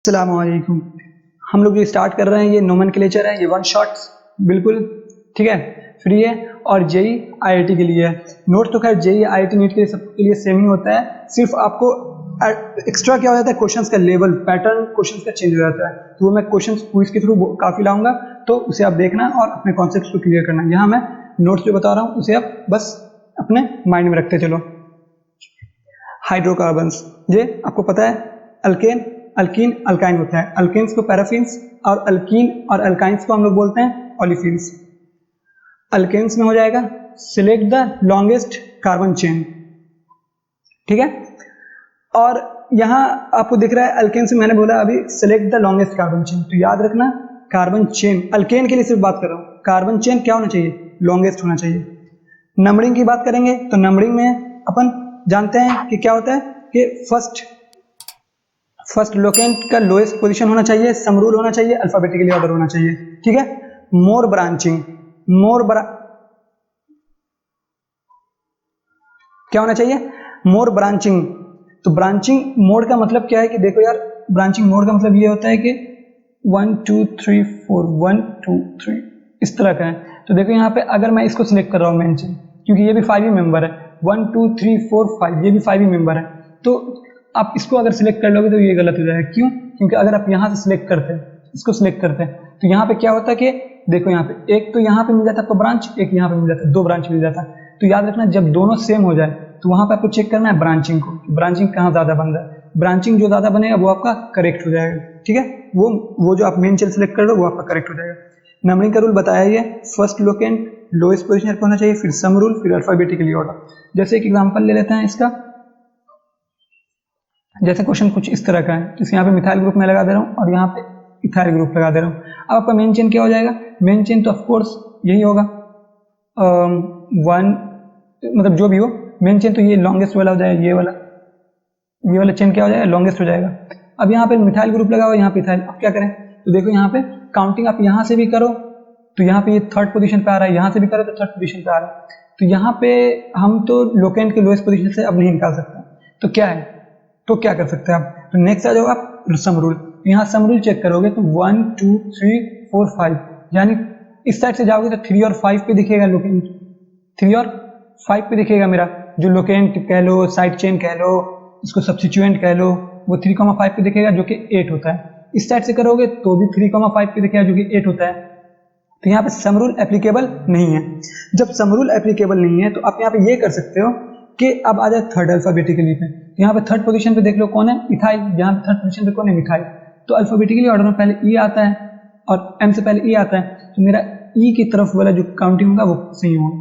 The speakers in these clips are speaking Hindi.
अस्सलामुअलैकुम। हम लोग जो स्टार्ट कर रहे हैं ये नोमेनक्लेचर है, ये वन शॉट बिल्कुल ठीक है, फ्री है और जेई आईआईटी के लिए है। नोट तो खैर जेई आईआईटी नीट के लिए सबके लिए सेम ही होता है, सिर्फ आपको एक्स्ट्रा क्या हो जाता है, क्वेश्चंस का लेवल पैटर्न क्वेश्चंस का चेंज हो जाता है। तो वो मैं क्वेश्चंस क्विज के थ्रू काफ़ी लाऊंगा, तो उसे आप देखना और अपने कॉन्सेप्ट को क्लियर करना। यहाँ मैं नोट्स जो बता रहा हूँ उसे आप बस अपने माइंड में रखते चलो। हाइड्रोकार्बन्स, ये आपको पता है अल्केन अल्कीन अल्काइन होता है। अल्केन्स को पैराफिन्स और अल्कीन और अल्काइंस को हम लोग बोलते हैं ओलिफिन्स। अल्केन्स में हो जाएगा select the longest carbon chain, ठीक है। और यहां आपको दिख रहा है अल्केन्स में मैंने बोला अभी select the longest carbon chain, तो याद रखना कार्बन चेन, अल्केन के लिए सिर्फ बात कर रहा हूं, कार्बन चेन क्या होना चाहिए, लॉन्गेस्ट होना चाहिए। नंबरिंग की बात करेंगे तो नंबरिंग में अपन जानते हैं कि क्या होता है कि फर्स्ट लोकेंट का लोएस्ट पोजीशन होना चाहिए, सम रूल होना चाहिए, अल्फाबेटिकली ऑर्डर होना चाहिए, ठीक है। मोर ब्रांचिंग, क्या होना चाहिए, मोर ब्रांचिंग। तो ब्रांचिंग मोड का मतलब क्या है कि देखो यार, ब्रांचिंग मोड का मतलब ये होता है कि 1 2 3 4 1 2 3 इस तरह का है। तो देखो यहाँ पे अगर मैं इसको सिलेक्ट कर रहा हूँ मेन चेन, क्योंकि ये भी 5 ही मेंबर है, 1 2 3 4 5 ये भी 5 ही मेंबर है, तो आप इसको अगर सिलेक्ट कर लोगे तो ये गलत हो जाएगा। क्यों? क्योंकि अगर आप यहाँ से सिलेक्ट करते हैं, इसको सिलेक्ट करते हैं, तो यहाँ पे क्या होता है कि देखो यहाँ पे एक तो यहाँ पे मिल जाता है आपको ब्रांच, एक यहाँ पे मिल जाता है, 2 ब्रांच मिल जाता है। तो याद रखना जब दोनों सेम हो जाए तो वहां पे आपको चेक करना है ब्रांचिंग को, ब्रांचिंग कहाँ ज्यादा बन रहा है। ब्रांचिंग जो ज्यादा बनेगा वो आपका करेक्ट हो जाएगा, ठीक है। वो जो आप मेन चेन सिलेक्ट कर रहे हो वो आपका करेक्ट हो जाएगा। नंबरिंग का रूल बताया ये, फर्स्ट लोकेंट लोएस्ट पोजीशन पर होना चाहिए, फिर सम रूल, फिर अल्फाबेटिकली ऑर्डर। जैसे एक एग्जांपल ले लेते हैं इसका, जैसे क्वेश्चन कुछ इस तरह का है, जैसे यहाँ पे मिथाइल ग्रुप में लगा दे रहा हूँ और यहाँ पे इथाइल ग्रुप लगा दे रहा हूँ। अब आपका मेन चेन क्या हो जाएगा, मेन चेन तो ऑफकोर्स यही होगा, वन मतलब जो भी हो मेन चेन तो ये लॉन्गेस्ट वाला हो जाएगा, ये वाला चेन क्या हो जाएगा, लॉन्गेस्ट हो जाएगा। अब यहाँ पे मिथाइल ग्रुप लगा हुआ है, यहाँ पे इथाइल, अब क्या करें, तो देखो यहाँ पे काउंटिंग आप यहाँ से भी करो तो यहाँ पे ये थर्ड पोजीशन पे आ रहा है, यहाँ से भी करो तो थर्ड पोजीशन पे आ रहा है। तो यहाँ पे हम तो लोकेंट के लोएस्ट पोजीशन से अब नहीं निकाल सकते, तो क्या है, तो क्या कर सकते हैं आप, तो नेक्स्ट आ जाओ आप सम रूल। यहाँ सम रूल चेक करोगे तो 1 2 3 4 5, यानी इस साइड से जाओगे तो 3 और 5 पे दिखेगा लोकेंट, 3 और 5 पे दिखेगा मेरा जो लोकेंट कह लो, साइड चेन कह लो, इसको सब्स्टिट्यूएंट कह लो, वो 3,5 पे दिखेगा जो कि 8 होता है। इस साइड से करोगे तो भी 3,5 पे दिखेगा जो कि 8 होता है। तो यहाँ पे सम रूल एप्लीकेबल नहीं है। जब सम रूल एप्लीकेबल नहीं है तो आप यहाँ पे ये कर सकते हो कि अब आ जाए थर्ड अल्फाबेटिकली पे, यहाँ पे थर्ड पोजीशन पे देख लो कौन है, इथाइल, यहाँ पे थर्ड पोजीशन पे कौन है, मिथाइल। तो अल्फाबेटिकली ऑर्डर में पहले ई आता है और एम से पहले ई आता है, तो मेरा ई की तरफ वाला जो काउंटिंग होगा वो सही होगा,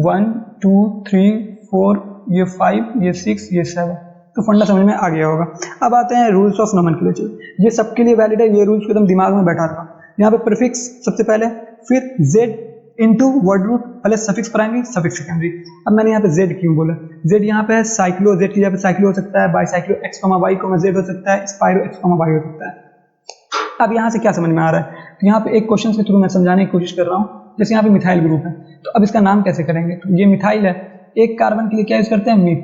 1 2 3 4 ये 5 ये 6 ये 7, तो फंडा समझ में आ गया होगा। अब आते हैं रूल्स ऑफ नोमेनक्लेचर, ये सबके लिए वैलिड है, ये रूल्स को एकदम दिमाग में बैठा रखा। यहाँ पे प्रीफिक्स सबसे पहले, फिर जेड इनटू वर्ड रूट, पहले सफिक्स प्राइमरी सफिक्स सेकेंडरी। अब मैंने यहाँ पे जेड क्यों बोला, जेड यहाँ पे है साइक्लो, जेड की जगह पे साइक्लो हो सकता है, बाईसाइक्लो एक्स वाई जेड हो सकता है, स्पाइरो एक्स वाई हो सकता है। अब यहाँ से क्या समझ में आ रहा है, तो यहाँ पे एक क्वेश्चन के थ्रू मैं समझाने की कोशिश कर रहा हूँ। जैसे यहाँ पे मिथाइल ग्रुप है, तो अब इसका नाम कैसे करेंगे, तो ये मिथाइल है, एक कार्बन के लिए क्या यूज करते हैं, मीथ,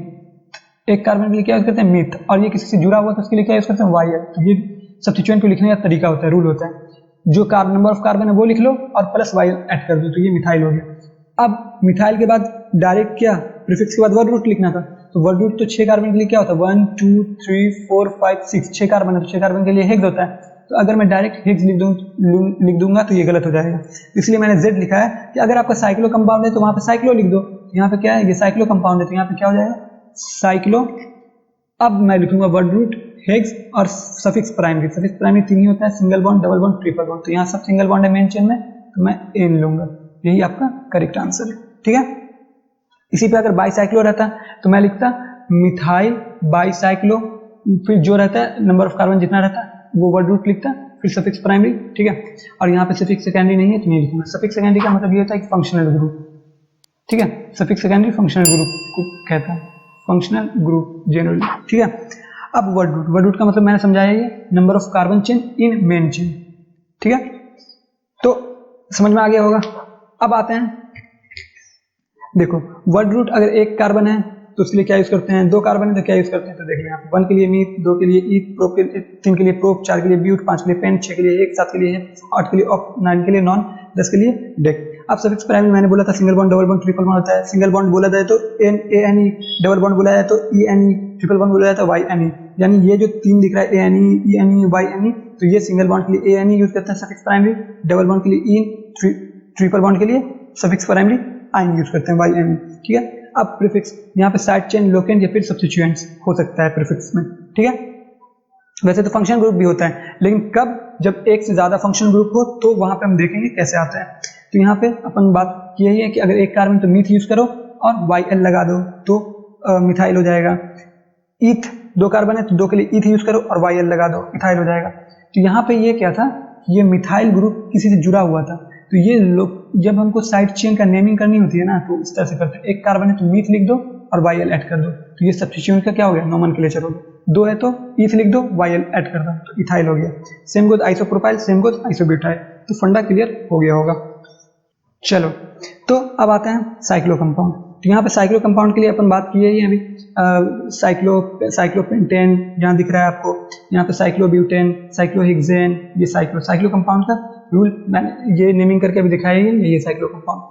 एक कार्बन के लिए क्या यूज करते हैं, मीथ, और ये किसी से जुड़ा हुआ तो उसके लिए क्या यूज करते हैं, वाई है। तो ये सब्स्टिट्यूएंट को लिखने का तरीका होता है, रूल होता है, जो कार्बन नंबर ऑफ कार्बन है वो लिख लो और प्लस वाई ऐड कर दो, तो ये मिथाइल हो गया। अब मिथाइल के बाद डायरेक्ट क्या, प्रीफिक्स के बाद वर्ड रूट लिखना था, तो वर्ड रूट तो 6 कार्बन के लिए क्या होता है, 1 2 3 4 5 6, 6 कार्बन है तो 6 कार्बन के लिए हेक्स होता है। तो अगर मैं डायरेक्ट हेक्स लिख दूंगा तो ये गलत हो जाएगा, इसलिए मैंने जेड लिखा है कि अगर आपका साइक्लो कंपाउंड है तो वहां पे साइक्लो लिख दो। यहाँ पे क्या है, ये साइक्लो कंपाउंड है तो यहाँ पे क्या हो जाएगा, साइक्लो। अब मैं लिखूंगा वर्ड रूट हेक्स और सफिक्स प्राइमरी, सफिक्स प्राइमरी 3 ही होता है, single bond, double bond, triple bond, तो यहाँ सब सिंगल बॉन्ड है मेन चेन में, तो मैं एन लूंगा, यही आपका करेक्ट आंसर है, ठीक है। इसी पे अगर बाईसाइक्लो रहता तो मैं लिखता मिथाइल बाईसाइक्लो, फिर जो रहता है नंबर ऑफ कार्बन जितना रहता है वो वर्ड रूट लिखता, फिर सफिक्स प्राइमरी, ठीक है। और यहाँ पे सफिक्स सेकेंडरी नहीं है तो नहीं लिखूंगा। सफिक्स सेकेंडरी का मतलब ये होता है कि फंक्शनल ग्रुप, ठीक है, सफिक्स सेकेंडरी फंक्शनल ग्रुप को कहता है, फंक्शनल ग्रुप जनरली, ठीक है। अब वर्ड रूट, वर्ड रूट का मतलब मैंने समझाया ये number of carbon chain in main chain, ठीक है, तो समझ में आ गया होगा। अब आते हैं, देखो वर्ड रूट अगर एक कार्बन है तो उसके लिए क्या यूज करते हैं, 2 कार्बन है तो क्या यूज करते हैं, तो देख लो यहाँ पे 1 के लिए मीथ, 2 के लिए ईथ, प्रोप के 3 के लिए प्रोप, 4 के लिए ब्यूट, 5 के लिए पेंट, 6 के लिए एक, 7 के लिए 8 के लिए ऑप, 9 के लिए नॉन, 10 के लिए डेक। अब सफिक्स प्राइमरी मैंने बोला था single bond, double bond, triple bond होता है। सिंगल बॉन्ड बोला जाए तो ANE, डबल बॉन्ड बोला जाए तो ENE, ट्रिपल बॉन्ड बोला जाए तो YNE। यानी ये जो 3 दिख रहा है ANE, ENE, YNE, तो ये सिंगल बॉन्ड के लिए ANE यूज करते हैं सफिक्स प्राइमरी, डबल बॉन्ड के लिए EN, ट्रिपल बॉन्ड के लिए सफिक्स प्राइमरी आइन यूज करते हैं YNE। ठीक है। अब प्रीफिक्स यहाँ पे साइड चेन, लोकेंट या फिर सब्स्टिट्यूएंट्स हो सकता है प्रीफिक्स में। ठीक है। वैसे तो फंक्शन ग्रुप भी होता है, लेकिन कब, जब एक से ज्यादा फंक्शन ग्रुप हो तो वहां पे हम देखेंगे कैसे आता है। तो यहाँ पे अपन बात की यही है कि अगर एक कार्बन तो मीथ यूज करो और YL लगा दो तो मिथाइल हो जाएगा। ईथ 2 कार्बन है तो 2 के लिए ईथ यूज करो और YL लगा दो, मिथाइल हो जाएगा। तो यहाँ पे ये क्या था, ये मिथाइल ग्रुप किसी से जुड़ा हुआ था, तो ये लोग जब हमको साइड चेन का नेमिंग करनी होती है ना, तो इस तरह से करते हैं। एक कार्बन है तो मीथ लिख दो और YL ऐड कर दो, तो ये सब्स्टिट्यूएंट का क्या हो गया, नोमेनक्लेचर हो गया। 2 है तो ईथ लिख दो, YL ऐड कर दो, तो इथाइल हो गया। Same goes isopropyl, same goes isobutyl. तो फंडा क्लियर हो गया होगा। चलो, तो अब आते हैं साइक्लो कंपाउंड। तो यहाँ पे साइक्लो कंपाउंड के लिए अपन बात की है अभी, साइक्लोपेंटेन जहाँ दिख रहा है आपको, यहाँ पे साइक्लोब्यूटेन, साइक्लोहेक्सेन, ये साइक्लो कंपाउंड का रूल मैंने ये नेमिंग करके अभी दिखाया है, ये साइक्लो कंपाउंड।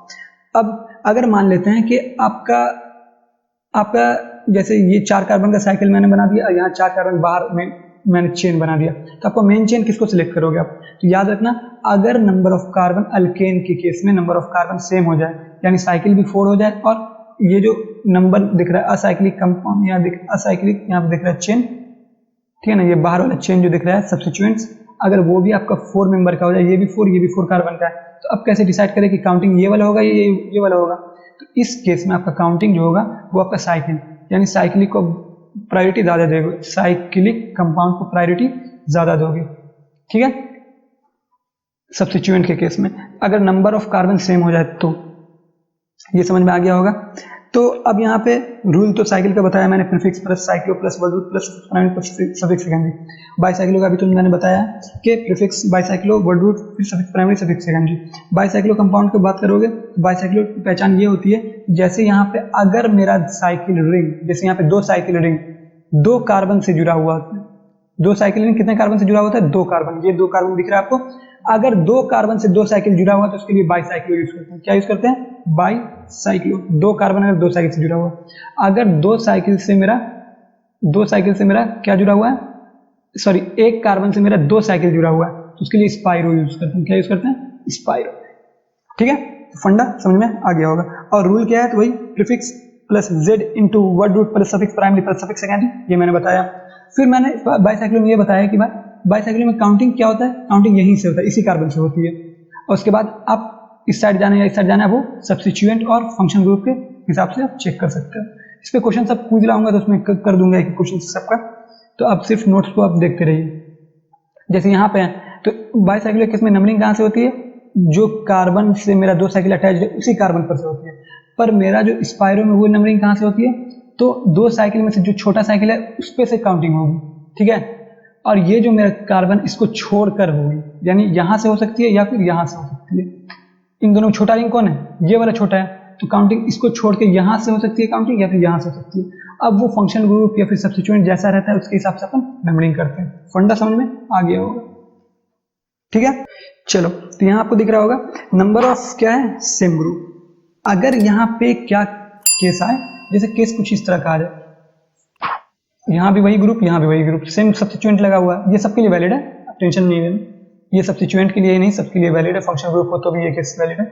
अब अगर मान लेते हैं कि आपका जैसे ये 4 कार्बन का साइकिल मैंने बना दिया, यहाँ 4 कार्बन बाहर में मैंने चेन बना दिया, तो आपको मेन चेन किसको सिलेक्ट करोगे आप, तो याद रखना अगर नंबर ऑफ कार्बन अल्केन के केस में नंबर ऑफ कार्बन सेम हो जाए, यानी साइकिल भी 4 हो जाए और ये जो नंबर दिख रहा है असाइक्लिक कंपाउंड, यहाँ असाइक्लिक यहाँ पे दिख रहा है चेन, ठीक है ना, ये बाहर वाला चेन जो दिख रहा है सब्स्टिट्यूएंट्स, अगर वो भी आपका 4 मेंबर का हो जाए, ये भी 4 कार्बन का है, तो अब कैसे डिसाइड करें कि काउंटिंग ये वाला होगा ये वाला होगा। तो इस केस में आपका काउंटिंग जो होगा वो आपका साइकिल, यानी साइक्लिक को प्रायोरिटी ज्यादा देगा, साइक्लिक कंपाउंड को प्रायोरिटी ज्यादा दोगे। ठीक है, सब्स्टिट्यूएंट के केस में अगर नंबर ऑफ कार्बन सेम हो जाए तो, ये समझ में आ गया होगा। तो अब यहाँ पे रूल तो साइकिल का बताया मैंने, prefix plus cyclo plus word root plus suffix secondary. Bicyclo का भी तो मैंने बताया कि प्रीफिक्स बाईसाइक्लो, वर्ड रूट, फिर suffix primary, suffix secondary. Bicyclo compound की बात करोगे तो बाईसाइक्लो की पहचान ये होती है, जैसे यहाँ पे अगर मेरा साइकिल रिंग, जैसे यहाँ पे 2 साइकिल रिंग 2 कार्बन से जुड़ा हुआ होता है, 2 साइकिल रिंग कितने कार्बन से जुड़ा होता है, 2 कार्बन, ये 2 कार्बन दिख रहा है आपको। अगर 2 कार्बन से 2 साइकिल जुड़ा हुआ तो उसके लिए बाईसाइक्लो यूज करते हैं। क्या यूज करते हैं, बाईसाइक्लो। 2 कार्बन अगर 2 साइकिल से जुड़ा हुआ, अगर 2 साइकिल से मेरा क्या जुड़ा हुआ है, सॉरी 1 कार्बन से मेरा 2 साइकिल जुड़ा हुआ है, तो उसके लिए स्पाइरो यूज करते हैं। क्या यूज करते हैं, स्पाइरो। ठीक है, फंडा समझ में आ गया होगा। और रूल क्या है, तो वही prefix plus z into word root plus suffix primary plus suffix secondary, ये मैंने बताया। फिर मैंने बाईसाइक्लो में ये बताया कि भाई बाईसाइक्लो में काउंटिंग क्या होता है, काउंटिंग यहीं से होता है, इसी कार्बन से होती है। और उसके बाद आप इस साइड जाना या इस साइड जाना है, वो सब्स्टिट्यूएंट और फंक्शन ग्रुप के हिसाब से आप चेक कर सकते हो। इस पे क्वेश्चन सब पूछ लाऊंगा तो उसमें कर दूंगा एक क्वेश्चन सबका, तो आप सिर्फ नोट्स को आप देखते रहिए। जैसे यहाँ पे है तो बाईसाइक्लो केस में नंबरिंग कहाँ से होती है, जो कार्बन से मेरा 2 साइकिल अटैच है उसी कार्बन पर से होती है। पर मेरा जो स्पाइरो में वो नंबरिंग कहाँ से होती है, तो 2 साइकिल में से जो छोटा साइकिल है उस पे से काउंटिंग होगी। ठीक है, और ये जो मेरा कार्बन इसको छोड़कर होगी, यानी यहां से हो सकती है या फिर यहां से हो सकती है। इन दोनों में छोटा रिंग कौन है, ये वाला छोटा है, तो काउंटिंग इसको छोड़ के यहां से हो सकती है काउंटिंग, या फिर यहां से हो सकती है। अब वो फंक्शन ग्रुप या फिर सब्स्टिट्यूएंट जैसा रहता है उसके हिसाब से अपन नंबरिंग करते हैं। फंडा समझ में आ गया होगा। ठीक है, चलो, तो यहाँ आपको दिख रहा होगा नंबर ऑफ क्या है, सेम ग्रुप। अगर यहाँ पे क्या केस आए, जैसे केस कुछ इस तरह का आ जाए, यहाँ भी वही ग्रुप, यहाँ भी वही ग्रुप, सेम सब्स्टिट्यूएंट लगा हुआ है, ये सबके लिए वैलिड है, टेंशन नहीं लेना, ये सब्स्टिट्यूएंट के लिए ही नहीं सबके लिए वैलिड है, फंक्शन ग्रुप हो तो भी ये केस वैलिड है।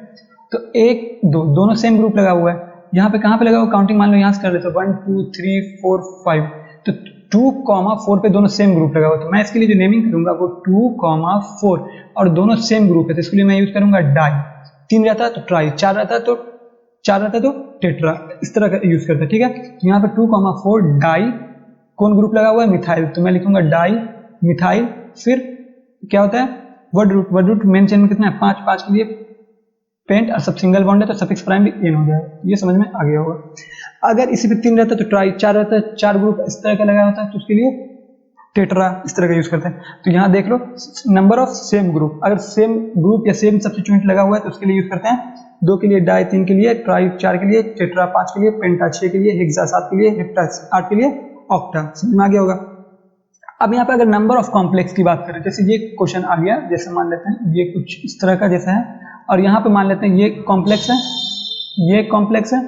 तो 1 2 दोनों सेम ग्रुप लगा हुआ है, यहाँ पे कहाँ पे लगा हुआ, काउंटिंग मान लो यहाँ से कर लेते 1 2 3 4 5, तो 2, 4 पे दोनों सेम ग्रुप लगा हुआ, तो मैं इसके लिए जो नेमिंग करूंगा वो 2, 4 और दोनों सेम ग्रुप है, तो इसके लिए मैं यूज करूंगा डाई। 3 रहता है तो ट्राई, 4 रहता है तो टेट्रा, इस तरह का यूज करते हैं। ठीक है, तो यहाँ पे 2, 4 डाई, कौन ग्रुप लगा हुआ है, मिथाइल, तो मैं लिखूंगा डाई मिथाइल। फिर क्या होता है, वर्ड रूट मेन चेन में कितना है, 5 के लिए पेंट, और सब सिंगल बॉन्ड है तो सफिक्स प्राइमरी एन हो जाएगा। ये समझ में आ गया होगा। अगर इसी पे 3 रहता है तो ट्राई, 4 रहता है 4 ग्रुप इस तरह का लगा होता है तो उसके लिए टेट्रा इस तरह का यूज करते हैं। तो यहाँ देख लो नंबर ऑफ सेम ग्रुप, अगर सेम ग्रुप या सेम सब्स्टिट्यूएंट लगा हुआ है तो उसके लिए यूज करते हैं 2 के लिए, डाई 3 के लिए, ट्राई 4 के लिए, टेट्रा 5 के लिए, पेंटा 6 के लिए, हेक्सा 7 के लिए, हेप्टा 8 के लिए, ऑक्टा। समझ में आ गया होगा। अब यहाँ पे अगर नंबर ऑफ कॉम्प्लेक्स की बात करें, जैसे ये क्वेश्चन आ गया, जैसे मान लेते हैं ये कुछ इस तरह का जैसा है, और यहाँ पे मान लेते हैं ये कॉम्प्लेक्स है, ये कॉम्प्लेक्स है,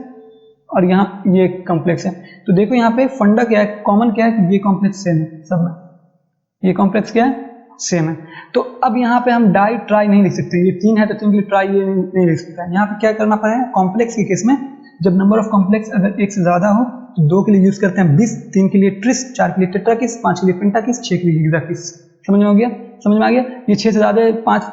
और यहाँ ये कॉम्प्लेक्स है। तो देखो यहाँ पे फंडा क्या है, कॉमन क्या है कि ये कॉम्प्लेक्स सेम है सब में, ये कॉम्प्लेक्स क्या है, सेम है। तो अब यहाँ पे हम डाई ट्राई नहीं लिख सकते, ये 3 है तो 3 के लिए ट्राई ये नहीं लिख सकते हैं। यहाँ पे क्या करना पड़ेगा, कॉम्प्लेक्स के केस में जब नंबर ऑफ कॉम्प्लेक्स अगर 1 से ज्यादा हो तो 2 के लिए यूज करते हैं बिस, 3 के लिए ट्रिस, 4 के लिए टेट्राकिस, 5 के लिए पेंटाकिस, 6 के लिए हेक्साकिस। समझ में आ गया, समझ में आ गया। ये 6 से ज्यादा, 5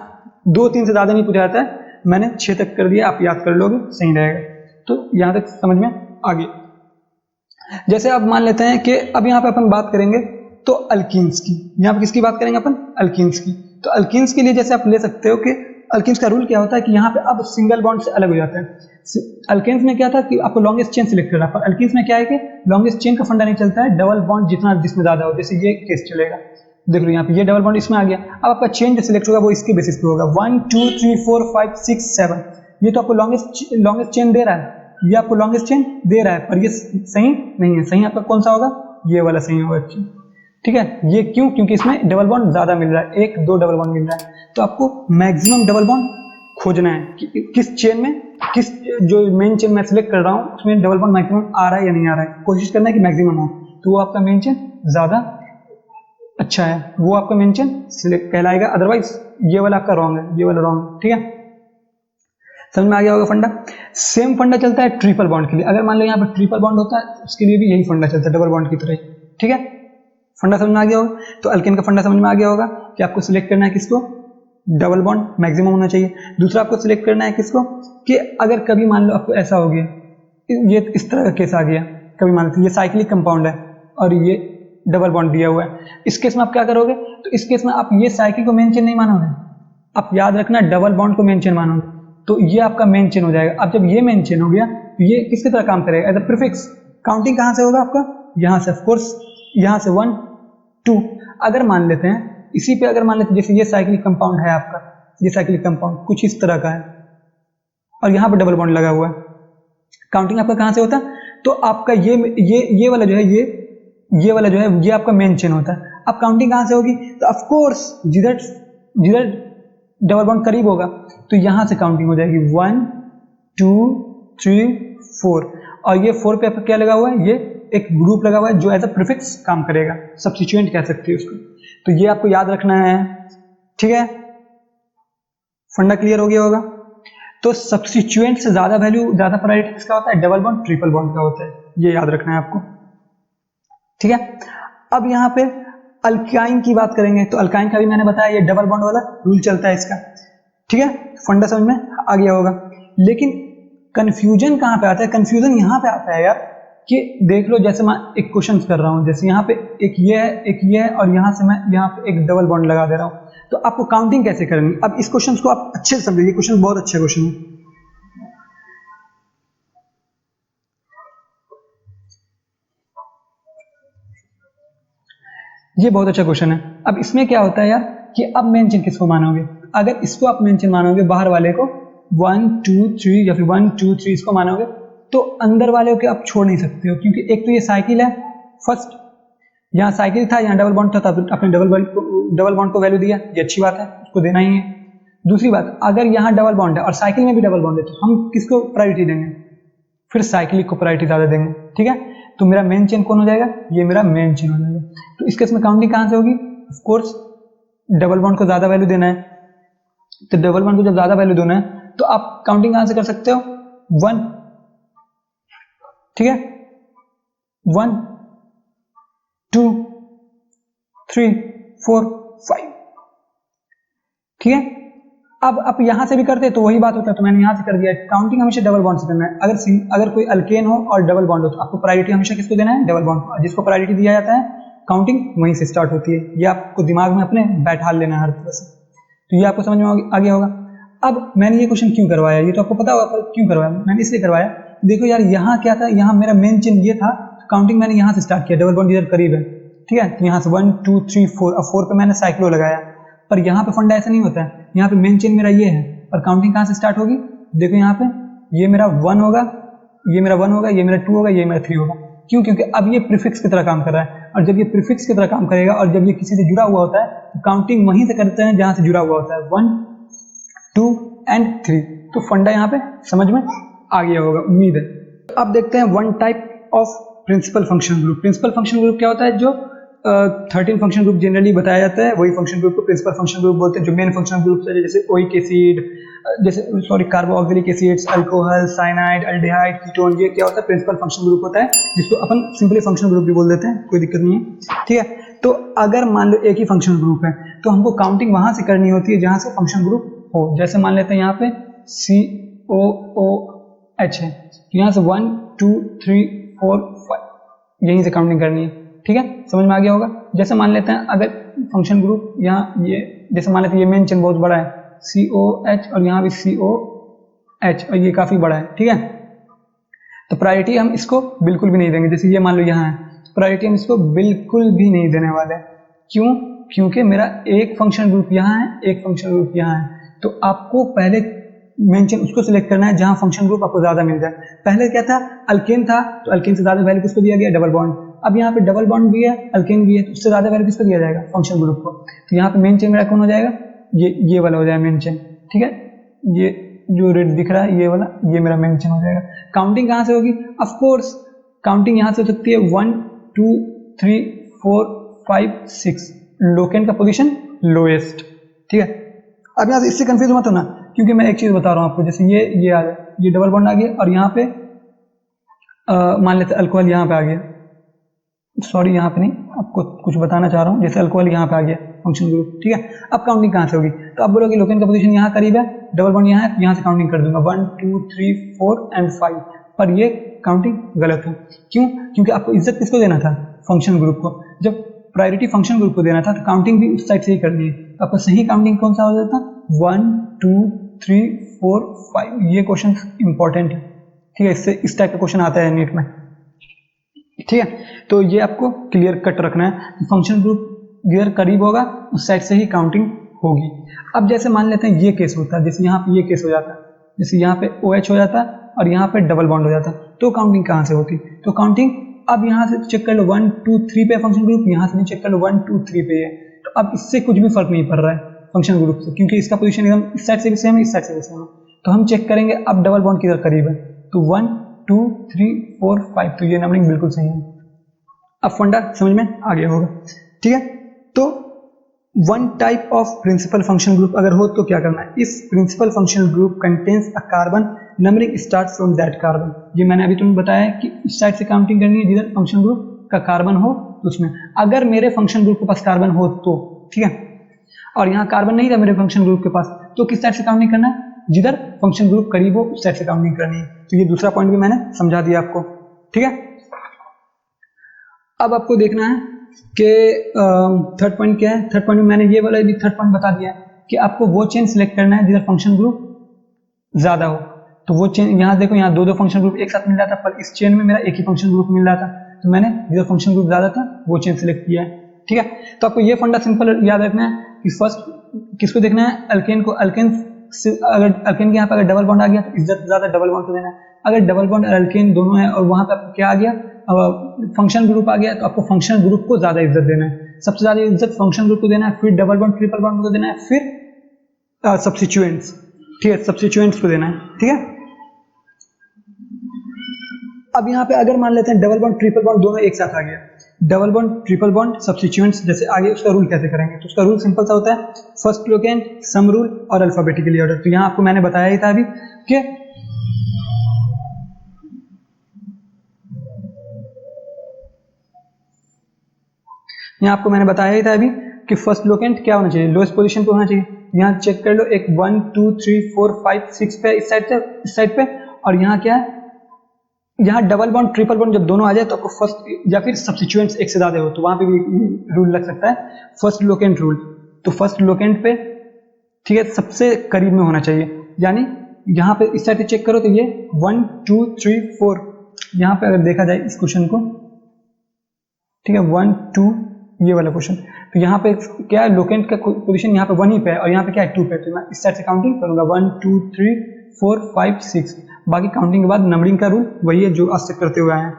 2 3 से ज्यादा नहीं पूछा जाता है, मैंने 6 तक कर दिया, आप याद कर लोगे सही रहेगा। तो यहाँ तक समझ में आ गया। जैसे अब मान लेते हैं कि अब यहाँ पे अपन बात करेंगे तो अल्कीन्स की, यहाँ पे किसकी बात करेंगे अपन, अल्कीन्स की। तो अल्कीन्स के लिए जैसे आप ले सकते हो कि अल्कीन्स का रूल क्या होता है कि यहाँ पे अब सिंगल बॉन्ड से अलग हो जाता है। अल्केन्स में क्या था कि आपको लॉन्गेस्ट चेन सिलेक्ट करना, पर अल्कीन्स में क्या है कि लॉन्गेस्ट चेन का फंडा नहीं चलता है, डबल बॉन्ड जितना जिसमें ज्यादा हो, जैसे ये केस चलेगा। देख लो यहाँ पे ये डबल बॉन्ड इसमें आ गया। अब आपका चेन जो सिलेक्ट होगा वो इसके बेसिस पे होगा, 1 2 3 4 5 6 7। ये तो आपको लॉन्गेस्ट चेन दे रहा है, ये आपको लॉन्गेस्ट चेन दे रहा है, पर ये सही नहीं है। सही आपका कौन सा होगा, ये वाला सही होगा। ठीक है, ये क्यों, क्योंकि इसमें डबल बॉन्ड ज्यादा मिल रहा है, 1 2 डबल बॉन्ड मिल रहा है। तो आपको मैक्सिमम डबल बॉन्ड खोजना है कि किस चेन में, किस जो मेन चेन मैं सिलेक्ट कर रहा हूँ उसमें डबल बॉन्ड मैक्सिमम आ रहा है या नहीं आ रहा है। कोशिश करना है कि मैक्सिमम हो, तो वो आपका मेन चेन ज्यादा अच्छा है, वो आपका मेन चेन सिलेक्ट कहलाएगा। अदरवाइज ये वाला आपका रॉन्ग है, ये वाला रॉन्ग है। ठीक है, समझ में आ गया होगा फंडा। सेम फंडा चलता है ट्रिपल बॉन्ड के लिए। अगर मान लो यहाँ पर ट्रिपल बॉन्ड होता है उसके लिए भी यही फंडा चलता है, डबल बॉन्ड की तरह। ठीक है, फंडा समझ में आ गया होगा। तो अल्केन का फंडा समझ में आ गया होगा कि आपको सिलेक्ट करना है किसको, डबल बॉन्ड मैक्सिमम होना चाहिए। दूसरा आपको सिलेक्ट करना है किसको, कि अगर कभी मान लो आपको ऐसा हो गया, ये इस तरह का केस आ गया, कभी मान लो ये साइक्लिक कंपाउंड है और ये डबल बॉन्ड दिया हुआ है, इस केस में आप क्या करोगे, तो इस केस में आप ये साइकिल को मेन चेन नहीं मानोगे, आप याद रखना डबल बॉन्ड को मेन चेन मानोगे, तो ये आपका मेन चेन हो जाएगा। अब जब ये मेन चेन हो गया तो ये किसकी तरह काम करेगा, एज अ प्रीफिक्स। काउंटिंग कहाँ से होगा आपका, यहाँ से, ऑफकोर्स यहाँ से 1 2। अगर मान लेते हैं इसी पे, अगर मान लेते हैं जैसे ये साइक्लिक कंपाउंड है आपका, ये साइक्लिक कंपाउंड कुछ इस तरह का है और यहाँ पे डबल बॉन्ड लगा हुआ है, काउंटिंग आपका कहाँ से होता है, तो आपका ये वाला जो है, ये वाला जो है ये आपका मेन चेन होता है। अब काउंटिंग कहाँ से होगी, तो ऑफ कोर्स जिधर डबल बॉन्ड करीब होगा तो यहाँ से काउंटिंग हो जाएगी 1 2 3 4। और ये 4 पे आपका क्या लगा हुआ है, ये एक ग्रुप लगा हुआ है जो एज अ प्रीफिक्स काम करेगा, सब्स्टिट्यूएंट कह सकते हैं उसको। तो ये आपको याद रखना है। ठीक है, फंडा क्लियर हो गया होगा। तो सब्स्टिट्यूएंट से ज्यादा वैल्यू, ज्यादा प्रायोरिटी किसका होता है, डबल बॉन्ड ट्रिपल बॉन्ड का होता है, ये याद रखना है आपको। ठीक है, अब यहाँ पे अल्काइन की बात करेंगे, तो अल्काइन का भी मैंने बताया ये डबल बॉन्ड वाला रूल चलता है इसका। ठीक है, फंडा समझ में आ गया होगा। लेकिन कंफ्यूजन कहाँ पे आता है, कंफ्यूजन यहाँ पे आता है यार, कि देख लो जैसे मैं एक क्वेश्चन कर रहा हूँ, जैसे यहाँ पे एक ये है, एक ये है, और यहाँ से मैं यहाँ पे एक डबल बॉन्ड लगा दे रहा हूँ, तो आपको काउंटिंग कैसे करनी। अब इस क्वेश्चन को आप अच्छे से समझिए, क्वेश्चन बहुत अच्छा क्वेश्चन है, ये बहुत अच्छा क्वेश्चन है। अब इसमें क्या होता है यार, कि अब मेन चेन किसको मानोगे, अगर इसको आप मेन चेन मानोगे, बाहर वाले को 1 2 3 या फिर 1 2 3 इसको मानोगे, तो अंदर वाले को आप छोड़ नहीं सकते हो, क्योंकि एक तो ये साइकिल है, फर्स्ट यहाँ साइकिल था, यहाँ डबल बॉन्ड था, तब आपने डबल बॉन्ड को वैल्यू दिया, ये अच्छी बात है, उसको देना ही है। दूसरी बात, अगर यहाँ डबल बॉन्ड है और साइकिल में भी डबल बॉन्ड है, तो हम किसको प्रायोरिटी देंगे, फिर साइकिलिक को प्रायोरिटी ज्यादा देंगे। ठीक है, तो मेरा मेन चेन कौन हो जाएगा, ये मेरा मेन चेन हो जाएगा। तो इस केस में काउंटिंग कहां से होगी, ऑफ कोर्स डबल बॉन्ड को ज्यादा वैल्यू देना है, तो डबल बॉन्ड को जब ज्यादा वैल्यू देना है तो आप काउंटिंग कहां से कर सकते हो, 1। ठीक है, 1 2 3 4 5। ठीक है, अब आप यहां से भी करते तो वही बात होता है, तो मैंने यहां से कर दिया। काउंटिंग हमेशा डबल बॉन्ड से करना है। अगर कोई अल्केन हो और डबल बॉन्ड हो तो आपको प्रायोरिटी हमेशा किसको देना है, डबल बॉन्ड को। जिसको प्रायोरिटी दिया जाता है काउंटिंग वहीं से स्टार्ट होती है, ये आपको दिमाग में अपने बैठा लेना है हर तरह से। तो ये आपको समझ में आ गया होगा। अब मैंने ये क्वेश्चन क्यों करवाया, ये तो आपको पता होगा क्यों करवाया, मैंने इसलिए करवाया, देखो यार यहाँ क्या था, यहाँ मेरा मेन चेन ये था, काउंटिंग मैंने यहाँ से स्टार्ट किया, डबल बॉन्ड इधर करीब है। ठीक है, तो यहाँ से 1 2 3 4, अब 4 पे मैंने साइक्लो लगाया, पर यहाँ पे फंडा ऐसा नहीं होता है, यहाँ पे मेन चेन मेरा ये है, और काउंटिंग कहाँ से स्टार्ट होगी, देखो यहाँ पे ये मेरा 1 होगा, ये मेरा 1 होगा, ये मेरा 2 होगा, ये मेरा 3 होगा। क्यों? क्योंकि अब ये प्रीफिक्स की तरह काम कर रहा है, और जब ये प्रीफिक्स की तरह काम करेगा और जब ये किसी से जुड़ा हुआ होता है तो काउंटिंग वहीं से करते हैं जहां से जुड़ा हुआ होता है, 1 2 एंड 3। तो फंडा यहाँ पे समझ में आ गया होगा, उम्मीद है। अब देखते हैं one type of principal function group. Principal function group क्या होता है? जो 13 फंक्शन ग्रुप जनरली बताया जाता है, वही फंक्शन ग्रुप को प्रिंसिपल फंक्शन ग्रुप बोलते हैं। जो मेन फंक्शन ग्रुप है जैसे ओइक एसिड, जैसे carboxylic acids, alcohol, cyanide, aldehyde, ketone, ये क्या होता है? प्रिंसिपल फंक्शन ग्रुप होता है, जिसको अपन सिंपली फंक्शन ग्रुप भी बोल देते हैं, कोई दिक्कत नहीं है, ठीक है। तो अगर मान लो एक ही फंक्शन ग्रुप है तो हमको काउंटिंग वहां से करनी होती है जहां से फंक्शन ग्रुप हो। जैसे मान लेते हैं यहाँ पे COOH है, तो यहाँ से 1 2 3 4 5 यहीं से काउंटिंग करनी है, ठीक है, समझ में आ गया होगा। जैसे मान लेते हैं अगर फंक्शन ग्रुप यहाँ ये, जैसे मान लेते हैं ये मेन चेन बहुत बड़ा है COH और यहाँ भी COH और ये काफी बड़ा है, ठीक है, तो प्रायोरिटी हम इसको बिल्कुल भी नहीं देंगे। जैसे ये मान लो यहाँ है, प्रायोरिटी हम इसको बिल्कुल भी नहीं देने वाले। क्यों? क्योंकि मेरा एक फंक्शन ग्रुप यहाँ है, एक फंक्शन ग्रुप यहाँ है, तो आपको पहले मेंशन उसको सिलेक्ट करना है जहां फंक्शन ग्रुप आपको ज्यादा मिल जाए। पहले क्या था? अल्केन था, तो अल्केन से ज्यादा वैल्यू किसको दिया गया? Double bond. अब यहाँ पे डबल बॉन्ड भी है, अल्केन भी है, तो उससे ज्यादा वैल्यू किसको दिया जाएगा? फंक्शन ग्रुप को। तो यहाँ पे मेन चेन मेरा कौन हो जाएगा? ये वाला हो जाएगा मेन चेन, ठीक है, ये जो रेड दिख रहा है ये वाला, ये मेरा मेन चेन हो जाएगा। काउंटिंग कहाँ से होगी? ऑफ कोर्स काउंटिंग यहाँ से हो सकती है 1 2 3 4 5 6, लोकेन का पोजीशन लोएस्ट, ठीक है। अब यहाँ से इससे कंफ्यूज मत होना, क्योंकि मैं एक चीज बता रहा हूँ आपको। जैसे ये आ गया, ये डबल बॉन्ड आ गया, और यहाँ पे मान लेते अल्कोहल यहाँ पे आ गया, सॉरी यहाँ पे नहीं, आपको कुछ बताना चाह रहा हूँ। जैसे अल्कोहल यहाँ पे आ गया फंक्शन ग्रुप, ठीक है। अब काउंटिंग कहाँ से होगी? तो आप बोलोगे लोकेन का पोजीशन यहाँ करीब है, डबल बॉन्ड यहाँ है, यहाँ से काउंटिंग कर दूंगा 1 2 3 4 एंड 5, पर ये काउंटिंग गलत है। क्यों? क्योंकि आपको इज्जत किसको देना था? फंक्शन ग्रुप को। जब प्रायोरिटी फंक्शन ग्रुप को देना था तो काउंटिंग भी उस साइड से ही करनी है। तो आपको सही काउंटिंग कौन सा हो जाता? 1 2 3 4 5। ये क्वेश्चन इंपॉर्टेंट है, ठीक है, इससे इस टाइप का क्वेश्चन आता है नीट में, ठीक है। तो ये आपको क्लियर कट रखना है, फंक्शन ग्रुप जिधर करीब होगा उस साइड से ही काउंटिंग होगी। अब जैसे मान लेते हैं ये केस होता है, जैसे यहाँ पे ये केस हो जाता है, जैसे यहाँ पे OH हो जाता है और यहाँ पे डबल बॉन्ड हो जाता है, तो काउंटिंग कहाँ से होती? तो काउंटिंग अब यहाँ से चेक कर लो 1 2 3 पे फंक्शन ग्रुप, यहाँ से भी चेक कर लो 1 2 3 पे है, तो अब इससे कुछ भी फर्क नहीं पड़ रहा है फंक्शन ग्रुप से, क्योंकि इसका पोजीशन एकदम इस साइड से भी सेम है, इस साइड से भी सेम है। तो हम चेक करेंगे अब डबल बॉन्ड किधर करीब है, तो 1 2 3 4 5, तो ये नंबरिंग बिल्कुल सही है। अब फंडा समझ में आ गया होगा, ठीक है। तो one type of principal function group अगर हो तो क्या करना है? इस principal function group contains a carbon, numbering start from that carbon. ये मैंने अभी तुम्हें बताया कि इस साइड से काउंटिंग करनी है जिधर फंक्शन ग्रुप का कार्बन हो, तो उसमें अगर मेरे फंक्शन ग्रुप के पास कार्बन हो तो, ठीक है, और यहाँ कार्बन नहीं था मेरे फंक्शन ग्रुप के पास, तो किस साइड से काउंटिंग करना है? जिधर फंक्शन ग्रुप करीब हो उस साइड से काउंटिंग करनी है। तो ये दूसरा पॉइंट भी मैंने समझा दिया आपको, ठीक है। अब आपको देखना है कि थर्ड पॉइंट क्या है। थर्ड पॉइंट में मैंने ये वाला भी थर्ड पॉइंट बता दिया कि आपको वो चेन सिलेक्ट करना है जिधर फंक्शन ग्रुप ज्यादा हो। तो वो चेन यहाँ देखो, यहाँ दो फंक्शन ग्रुप एक साथ मिल रहा था, पर इस चेन में मेरा एक ही फंक्शन ग्रुप मिल रहा था, तो मैंने जिधर फंक्शन ग्रुप ज्यादा था वो चेन सिलेक्ट किया है, ठीक है। तो आपको ये फंडा सिंपल याद रखना है कि फर्स्ट किसको देखना है? अल्केन को। अल्केन अगर अल्केन के यहाँ पे अगर डबल बॉन्ड आ गया तो इज्जत ज्यादा डबल बॉन्ड को देना है। अगर डबल बॉन्ड और अल्केन दोनों है और वहां पे आपको क्या आ गया? फंक्शन ग्रुप आ गया, तो आपको फंक्शन ग्रुप को ज्यादा इज्जत देना है। सबसे ज्यादा इज्जत फंक्शन ग्रुप को देना है, फिर डबल बॉन्ड ट्रिपल बॉन्ड को देना है, फिर सब्स्टिट्यूएंट्स, ठीक है, सब्स्टिट्यूएंट्स को देना है, ठीक है। अब यहाँ पे अगर मान लेते हैं डबल बॉन्ड ट्रिपल बॉन्ड दोनों एक साथ आ गया, double bond triple bond substituents जैसे आगे, उसका रूल कैसे करेंगे? तो उसका रूल सिंपल सा होता है, फर्स्ट लोकेंट, सम रूल और अल्फाबेटिकली ऑर्डर। तो यहाँ आपको मैंने बताया ही था अभी कि फर्स्ट लोकेंट क्या होना चाहिए? लोएस्ट पोजीशन पे होना चाहिए। यहाँ चेक कर लो, एक 1 2 3 4 5 6 पे इस साइड पे, और यहाँ क्या है? यहाँ डबल बॉन्ड ट्रिपल बॉन्ड जब दोनों आ जाए तो आपको फर्स्ट या फिर सब्स्टिट्यूएंट्स एक से ज्यादा हो तो वहां पे भी रूल लग सकता है, फर्स्ट लोकेंट रूल। तो फर्स्ट लोकेंट पे, ठीक है, सबसे करीब में होना चाहिए। यानी यहाँ पे इस साइड से चेक करो तो ये 1 2 3 4, यहाँ पे अगर देखा जाए इस क्वेश्चन को, ठीक है, 1 2 ये वाला क्वेश्चन, तो यहाँ पे क्या है? लोकेंट का पोजीशन यहाँ पे 1 ही पे है और यहाँ पे क्या है? 2 पे। तो मैं इस साइड से काउंटिंग करूंगा 1 2 3 4 5 6, बाकी काउंटिंग के बाद नंबरिंग का रूल वही है जो आज से करते हुए आए हैं।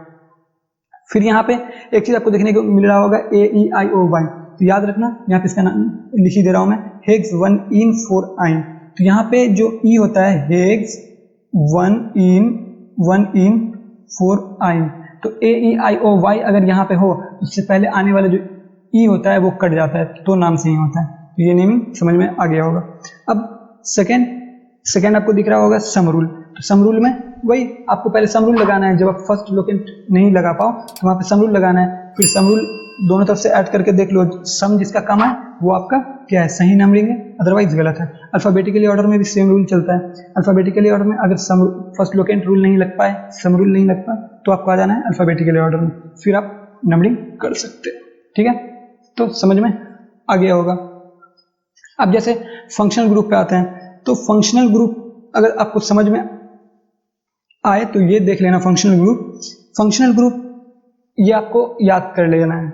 फिर यहाँ पे एक चीज आपको देखने को मिल रहा होगा AEIOY, तो याद रखना यहाँ पे इसका नाम लिख ही दे रहा हूं मैं, हेग्स 1 in 4 आइन। तो यहाँ पे जो ई होता है हेग्स 1 in 4 आइन, तो AEIOY अगर यहाँ पे हो तो उससे पहले आने वाला जो ई होता है वो कट जाता है, तो नाम से ही होता है। तो ये नेमिंग समझ में आ गया होगा। अब सेकेंड आपको दिख रहा होगा सम रूल। तो सम रूल में वही आपको पहले सम रूल लगाना है, जब आप फर्स्ट लोकेंट नहीं लगा पाओ तो वहाँ पे सम रूल लगाना है। फिर सम रूल दोनों तरफ से ऐड करके देख लो, सम जिसका कम है वो आपका क्या है, सही नंबरिंग है, अदरवाइज गलत है। अल्फाबेटिकली ऑर्डर में भी सेम रूल चलता है। अल्फाबेटिकली ऑर्डर में अगर सम फर्स्ट लोकेंट रूल नहीं लग पाए, सम रूल नहीं लग पाए, तो आपको आ जाना है अल्फाबेटिकली ऑर्डर में, फिर आप नंबरिंग कर सकते हैं। ठीक है, तो समझ में आ गया होगा। अब जैसे फंक्शनल ग्रुप पे आते हैं, तो फंक्शनल ग्रुप अगर आपको समझ में आए तो ये देख लेना फंक्शनल ग्रुप ये आपको याद कर लेना है।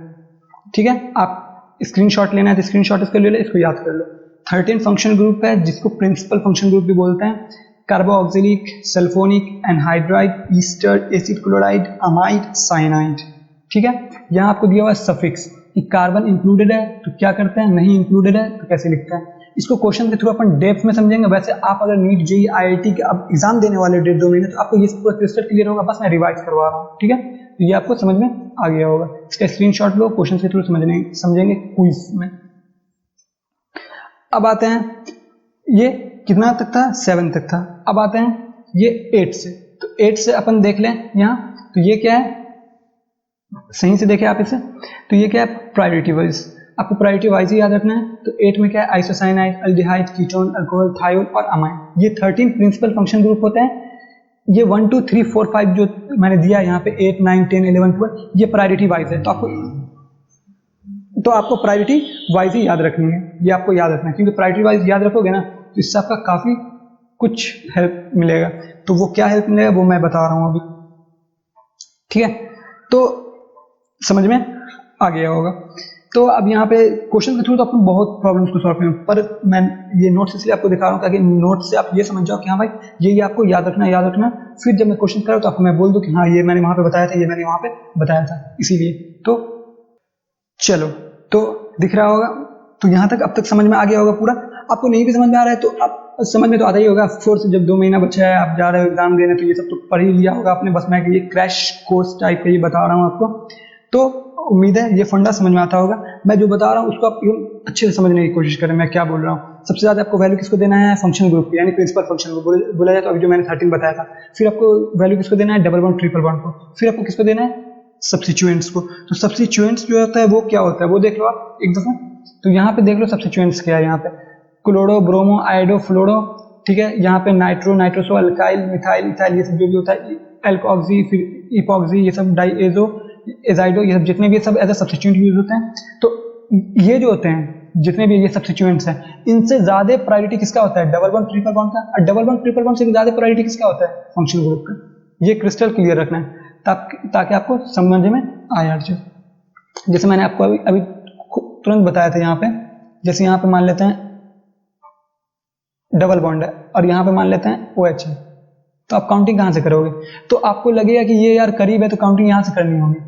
ठीक है, आप स्क्रीनशॉट लेना है तो स्क्रीनशॉट इसको ले लो, इसको याद कर लो। 13 फंक्शनल ग्रुप है जिसको प्रिंसिपल फंक्शनल ग्रुप भी बोलते हैं। Carboxylic, sulphonic, anhydride, Easter, acid chloride, amide, cyanide. ठीक है, यहाँ आपको दिया हुआ है सफिक्स कि कार्बन इंक्लूडेड है तो क्या करते हैं, नहीं इंक्लूडेड है तो कैसे लिखते हैं। इसको क्वेश्चन के थ्रू अपन डेप्थ में समझेंगे। वैसे आप अगर नीट जेईई आईआईटी के अब एग्जाम देने वाले 1.5-2 महीने, तो आपको ये पूरा क्रिस्टल क्लियर होगा, बस मैं रिवाइज करवा रहा हूँ। ठीक है, तो ये आपको समझ में आ गया होगा। इसका स्क्रीनशॉट लो, क्वेश्चन के थ्रू समझेंगे क्विज में। अब आते हैं, ये कितना तक था, 7 तक था। अब आते हैं ये 8 से, तो 8 से अपन देख लें यहाँ, तो ये क्या है, सही से देखें आप इसे, तो ये क्या है, प्रायोरिटी वाइज। आपको प्रायोरिटी वाइज ही याद रखना है। तो 8 में क्या है, isocyanide, aldehyde, ketone, alcohol, thiol और अमाइन। ये 13 प्रिंसिपल फंक्शन ग्रुप होते हैं। ये 1 2 3 4 5 जो मैंने दिया है यहाँ पे 8 9 10 11 12, ये प्रायोरिटी वाइज है। तो आपको प्रायोरिटी वाइज ही याद रखनी है, ये आपको याद रखना है, क्योंकि प्रायोरिटी वाइज याद रखोगे ना तो इससे आपका काफी कुछ हेल्प मिलेगा। तो वो क्या हेल्प मिलेगा वो मैं बता रहा हूँ अभी। ठीक है, तो समझ में आ गया होगा। तो अब यहाँ पे क्वेश्चन के थ्रू तो अपन बहुत प्रॉब्लम्स को सॉल्व करेंगे, पर मैं ये नोट्स इसलिए आपको दिखा रहा हूँ ताकि नोट्स से आप ये समझ जाओ कि हाँ भाई ये आपको याद रखना। फिर जब मैं क्वेश्चन करूँ तो आपको मैं बोल दूँ कि हाँ ये मैंने वहाँ पे बताया था, ये मैंने वहाँ पे बताया था, इसीलिए। तो चलो, तो दिख रहा होगा, तो यहाँ तक अब तक समझ में आ गया होगा पूरा। आपको नहीं भी समझ में आ रहा है तो आप समझ में तो आता ही होगा। फोर्स जब 2 महीना बचा है, आप जा रहे हो एग्जाम देने, तो ये सब तो पढ़ ही लिया होगा आपने। बस मैं ये क्रैश कोर्स टाइप का ये बता रहा हूँ आपको, तो उम्मीद है ये फंडा समझ में आता होगा। मैं जो बता रहा हूँ उसको आप अच्छे से समझने की कोशिश करें मैं क्या बोल रहा हूँ। सबसे ज्यादा आपको वैल्यू किसको देना है, फंक्शन ग्रुप की, यानी प्रिंसिपल फंक्शन ग्रुप बोला जाए तो अभी जो मैंने 13 बताया था। फिर आपको वैल्यू किसको देना है, डबल बॉन्ड ट्रिपल बॉन्ड को। फिर आपको किसको देना है, सब्स्टिट्यूएंट्स को। तो सब्स्टिट्यूएंट्स जो होता है वो क्या होता है वो देख लो आप एक दफा। तो यहाँ पे देख लो सब्स्टिट्यूएंट्स क्या है, यहाँ पे क्लोरो, ब्रोमो, आयोडो, फ्लोरो। ठीक है, यहाँ पे nitro, nitroso, alkyl, methyl, ethyl, ये सब जो भी होता है, एल्कोक्सी, फिर इपोक्सी, ये सब डाइएजो, एजाइडो, ये सब जितने भी सब एज अ सब्स्टिट्यूएंट यूज होते हैं। तो ये जो होते हैं जितने भी ये सब्स्टिट्यूएंट्स हैं, इनसे ज्यादा प्रायोरिटी किसका होता है, डबल बॉन्ड ट्रिपल बॉन्ड का। और डबल बॉन्ड ट्रिपल बॉन्ड से ज्यादा प्रायोरिटी किसका होता है, फंक्शनल ग्रुप का। ये क्रिस्टल क्लियर रखना है ताकि आपको समझ में आए। जैसे मैंने आपको अभी तुरंत बताया था यहाँ पे, जैसे यहाँ पे मान लेते हैं डबल बॉन्ड है और यहाँ पे मान लेते हैं OH है, तो आप काउंटिंग कहाँ से करोगे। तो आपको लगेगा कि ये यार करीब है तो काउंटिंग यहाँ से करनी होगी,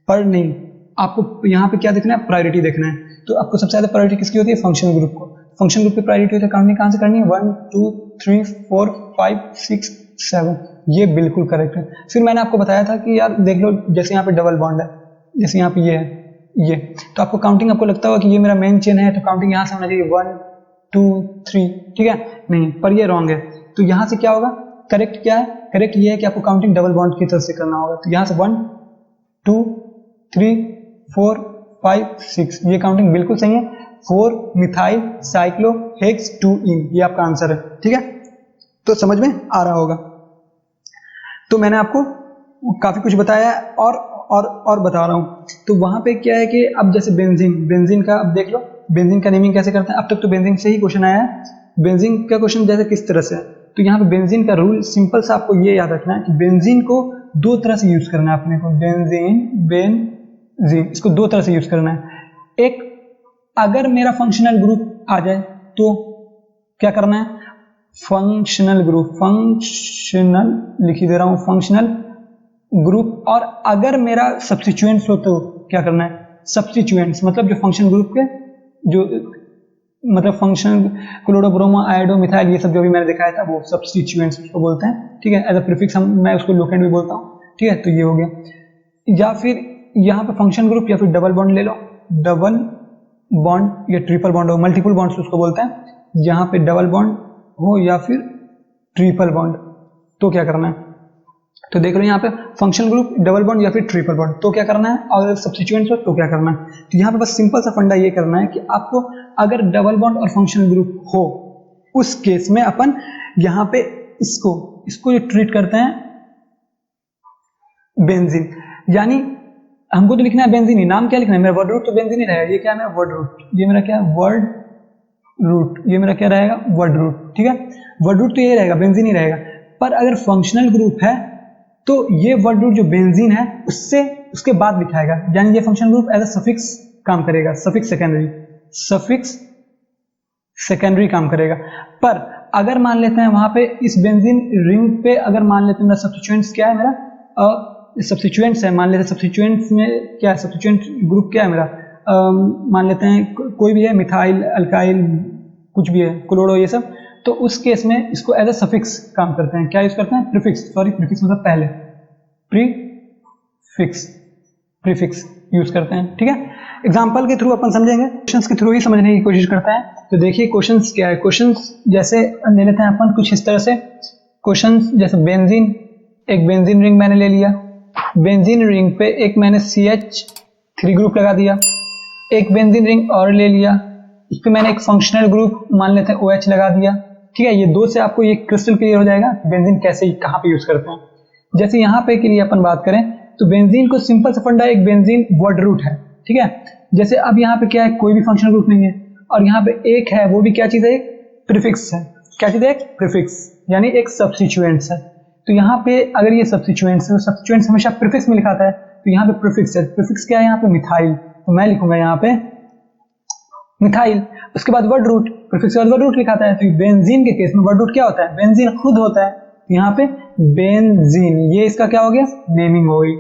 पर नहीं, आपको यहाँ पे क्या देखना है, प्रायोरिटी देखना है। तो आपको सबसे ज्यादा प्रायोरिटी किसकी होती है, फंक्शन ग्रुप को। फंक्शन ग्रुप की प्रायोरिटी होती है, काउंटिंग कहाँ से करनी है, 1 2 3 4 5 6 7, ये बिल्कुल करेक्ट है। फिर मैंने आपको बताया था कि यार देख लो, जैसे यहाँ पे डबल बॉन्ड है, जैसे यहाँ पे ये है, ये तो आपको काउंटिंग आपको लगता होगा कि ये मेरा मेन चेन है तो काउंटिंग यहाँ से होना चाहिए 1 2 3, ठीक है, नहीं, पर ये रॉन्ग है। तो यहाँ से क्या होगा, करेक्ट क्या है, करेक्ट ये है कि आपको काउंटिंग डबल बॉन्ड की तरफ से करना होगा। तो यहाँ से 1 2 3 4 5 6, ये काउंटिंग बिल्कुल सही है। 4 मिथाइल साइक्लो हेक्स 2 इन, ये आपका आंसर है। ठीक है, तो समझ में आ रहा होगा। तो मैंने आपको काफी कुछ बताया है और बता रहा हूँ। तो वहां पे क्या है कि अब जैसे बेंजीन का अब देख लो, बेंजीन का नेमिंग कैसे करते हैं। अब तक तो बेंजीन से ही क्वेश्चन आया है, बेंजीन का क्वेश्चन जैसे किस तरह से। तो यहाँ पे बेंजीन का रूल सिंपल सा आपको ये याद रखना है कि बेंजीन को 2 तरह से यूज करना है अपने को, बेंजीन इसको 2 तरह से यूज करना है। एक, अगर मेरा फंक्शनल ग्रुप आ जाए तो क्या करना है, फंक्शनल ग्रुप, फंक्शनल लिख ही दे रहा हूं, फंक्शनल ग्रुप। और अगर मेरा सब्स्टिट्यूएंट्स हो तो क्या करना है, सब्स्टिट्यूएंट्स मतलब जो फंक्शन ग्रुप के जो मतलब function chloro bromo iodo methyl ये सब जो भी मैंने दिखाया था वो सब्स्टिट्यूएंट्स उसको बोलते हैं, ठीक है। एज अ प्रीफिक्स मैं उसको लोकेंड भी बोलता हूँ, ठीक है। तो ये हो गया। या फिर यहाँ पे फंक्शन ग्रुप या फिर डबल बॉन्ड ले लो, डबल बॉन्ड या ट्रिपल बॉन्ड हो, मल्टीपल बॉन्ड्स उसको बोलते हैं। यहाँ पे डबल बॉन्ड हो या फिर ट्रिपल बॉन्ड, तो क्या करना है, तो देख लो यहाँ पे फंक्शन ग्रुप, डबल बॉन्ड या फिर ट्रिपल बॉन्ड, तो क्या करना है। और अगर सब्स्टिट्यूएंट्स हो तो क्या करना है। तो यहाँ पे बस सिंपल सा फंडा ये करना है कि आपको अगर डबल बॉन्ड और फंक्शन ग्रुप हो उस केस में अपन यहाँ पे इसको जो ट्रीट करते हैं बेंजीन, यानी हमको तो लिखना है बेंजीन ही, नाम क्या लिखना है मेरा, वर्ड रूट तो बेंजीन ही रहेगा। ये क्या है मेरा वर्ड रूट, ये मेरा क्या है वर्ड रूट, ये मेरा क्या रहेगा वर्ड रूट, ठीक है। वर्ड रूट तो ये रहेगा बेंजीन ही रहेगा। पर अगर फंक्शनल ग्रुप है तो ये वर्ड रूट जो बेंजीन है उससे उसके बाद लिखाएगा, यानी ये function group as a suffix काम करेगा, सफिक्स सेकेंडरी काम करेगा। पर अगर मान लेते हैं वहां पे इस बेंजीन रिंग पे अगर मान लेते हैं मेरा सब्स्टिट्यूएंट्स क्या है, मेरा सब्स्टिट्यूएंट्स है, मान लेते हैं सब्स्टिट्यूएंट्स में क्या है, सब्स्टिट्यूएंट ग्रुप क्या है मेरा, मान लेते हैं कोई भी है, मिथाइल, अल्काइल, कुछ भी है, क्लोरो, ये सब। तो उस केस में इसको एज अ सफिक्स काम करते हैं, क्या यूज करते हैं, प्रीफिक्स, सॉरी प्रीफिक्स मतलब पहले, प्रीफिक्स यूज करते हैं, ठीक है। एग्जांपल के थ्रू अपन समझेंगे, क्वेश्चंस के थ्रू ही समझने की कोशिश करते हैं। तो देखिए क्वेश्चंस क्या है, क्वेश्चंस जैसे ले लेते हैं अपन कुछ इस तरह से क्वेश्चंस, जैसे बेंजीन, एक बेंजीन रिंग मैंने ले लिया, बेंजीन रिंग पे एक मैंने CH3 ग्रुप लगा दिया, एक बेंजीन रिंग और ले लिया, इस पे मैंने एक फंक्शनल ग्रुप मान लेते हैं OH लगा दिया, ठीक है। ये दो से आपको ये क्रिस्टल क्लियर हो जाएगा बेंजीन कैसे कहाँ पे यूज करते हैं। जैसे यहाँ पे के लिए अपन बात करें तो बेंजीन को सिंपल सा फंडा, एक बेंजीन वर्ड रूट है, ठीक है। जैसे अब यहाँ पे क्या है, कोई भी फंक्शनल ग्रुप नहीं है, और यहाँ पे एक है, वो भी क्या चीज है, एक प्रीफिक्स है। क्या चीज है, एक प्रीफिक्स, यानी एक सब्स्टिट्यूएंट्स है। तो यहाँ पे अगर ये सब्स्टिट्यूएंट्स है, सब्स्टिट्यूएंट्स हमेशा प्रीफिक्स में लिखा आता है, तो यहाँ पे प्रीफिक्स है। प्रीफिक्स क्या है यहाँ पे, मिथाइल, तो मैं लिखूंगा यहाँ पे मिथाइल। उसके बाद वर्ड रूट, प्रीफिक्स के बाद वर्ड रूट लिखाता है। तो बेंजीन के केस में वर्ड रूट क्या होता है, बेंजीन खुद होता है, तो यहाँ पे बेंजीन, ये इसका क्या हो गया, नेमिंग हो गई,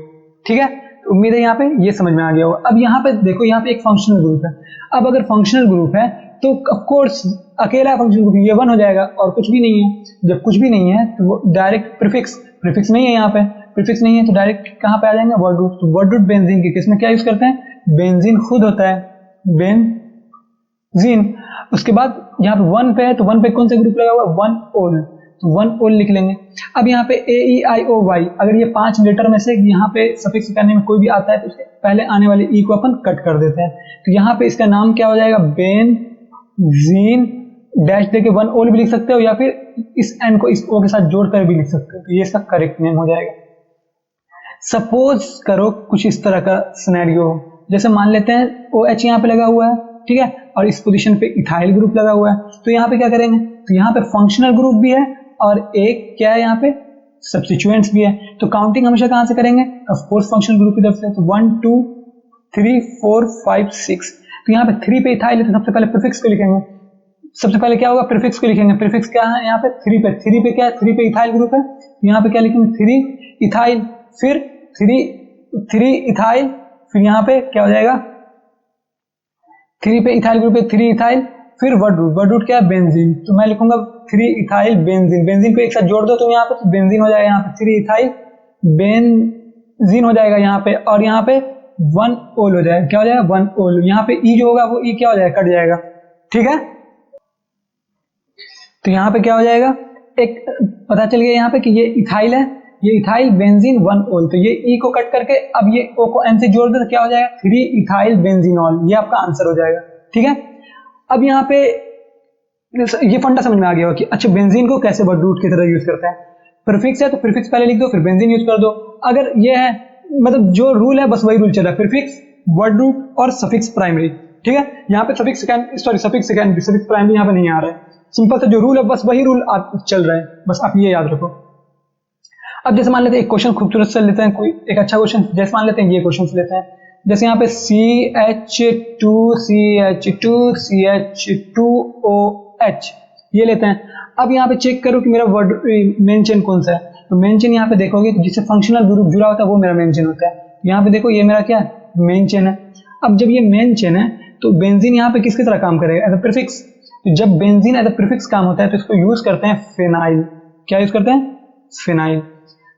ठीक है। तो उम्मीद है यहाँ पे ये समझ में आ गया होगा। अब यहाँ पे देखो, यहाँ पे एक फंक्शनल ग्रुप है। अब अगर फंक्शनल ग्रुप है तो ऑफ कोर्स अकेला फंक्शनल ग्रुप ये 1 हो जाएगा और कुछ भी नहीं है। जब कुछ भी नहीं है तो वो डायरेक्ट प्रीफिक्स नहीं है, यहाँ पे प्रीफिक्स नहीं है तो डायरेक्ट कहाँ पे आ जाएंगे, वर्ड रूट। तो वर्ड रूट बेंजीन के केस में क्या यूज करते हैं, बेंजीन खुद होता है, बेंजीन। उसके बाद यहाँ पे 1 पे है, तो 1 पे कौन सा ग्रुप लगा हुआ है, 1 ओल, तो 1 ओल लिख लेंगे। अब यहाँ पे AEIOY, अगर ये 5 लेटर में से यहाँ पे सफिक्स करने में कोई भी आता है तो उसके पहले आने वाले ई को अपन कट कर देते हैं। तो यहाँ पे इसका नाम क्या हो जाएगा, बेंजीन, डैश देके 1 ओल भी लिख सकते हो, या फिर इस एन को इस ओ के साथ जोड़कर भी लिख सकते हो। तो ये इसका करेक्ट नेम हो जाएगा। सपोज करो कुछ इस तरह का सिनेरियो, जैसे मान लेते हैं OH यहाँ पे लगा हुआ है, ठीक है, और इस पोजीशन पे इथाइल ग्रुप लगा हुआ है। तो यहाँ पे क्या करेंगे, तो यहाँ पे फंक्शनल ग्रुप भी है और एक क्या है यहाँ पे सब्स्टिट्यूएंट्स भी है। तो काउंटिंग हमेशा कहाँ से करेंगे, ऑफ कोर्स फंक्शनल ग्रुप की तरफ से। तो 1 2 3 4 5 6, तो यहाँ पे 3 पे इथाइल है तो सबसे पहले प्रीफिक्स को लिखेंगे। सबसे पहले क्या होगा, प्रीफिक्स को लिखेंगे। प्रीफिक्स क्या है यहाँ पे, 3 पे क्या है, 3 पे इथाइल ग्रुप है, तो यहाँ पे क्या लिखेंगे, 3 इथाइल, फिर 3 इथाइल, फिर यहाँ पे क्या हो जाएगा, 3 पे इथाइल ग्रुप है, 3 इथाइल, फिर वर्ड रूट क्या है, बेंजीन। तो मैं लिखूंगा 3 इथाइल बेंजीन, बेंजीन को एक साथ जोड़ दो तो यहाँ पे तो बेंजीन हो जाएगा, यहाँ पे 3 इथाइल बेंजीन हो जाएगा यहाँ पे, और यहाँ पे 1 ओल हो जाएगा, क्या हो जाएगा, 1 ओल। यहाँ पे ई जो होगा वो ई क्या हो जाएगा, कट जाएगा, ठीक है। तो यहाँ पे क्या हो जाएगा, एक पता चल गया यहाँ पे कि ये इथाइल है, ये इथाइल बेंजीन 1 ओल, तो ये ई को कट करके अब ये ओ को एन से जोड़ दे तो क्या हो जाएगा, 3 इथाइल बेंजीनॉल, ये आपका आंसर हो जाएगा, ठीक है। अब यहाँ पे ये फंडा समझ में आ गया हो कि अच्छा बेंजीन को कैसे वर्ड रूट की तरह यूज करते हैं। प्रीफिक्स है तो प्रीफिक्स पहले लिख दो, फिर बेंजीन यूज कर दो। अगर ये है मतलब जो रूल है बस वही रूल चल रहा है, प्रीफिक्स, वर्ड रूट और सफिक्स प्राइमरी, ठीक है। यहाँ पे सफिक्स सेकेंडरी, सफिक्स प्राइमरी यहाँ पे नहीं आ रहा है। सिंपल सा जो रूल है बस वही रूल चल रहा है, बस आप ये याद रखो। अब जैसे मान लेते हैं एक क्वेश्चन खूबसूरत से लेते हैं, कोई एक अच्छा क्वेश्चन, जैसे मान लेते हैं ये क्वेश्चन लेते हैं, जैसे यहाँ पे CH2CH2CH2OH ये लेते हैं। अब यहाँ पे चेक करो कि मेरा मेन चेन कौन सा है। तो मेन चेन यहाँ पे देखोगे जिससे फंक्शनल ग्रुप जुड़ा होता है वो मेरा मेन चेन होता है। यहाँ पे देखो ये मेरा क्या है, मेन चेन है। अब जब ये मेन चेन है तो बेंजीन यहाँ पे किसकी तरह काम करेगा, एज अ प्रीफिक्स। तो जब बेंजीन एज अ प्रीफिक्स काम होता है तो इसको यूज करते हैं फिनाइल। क्या यूज करते हैं, फिनाइल।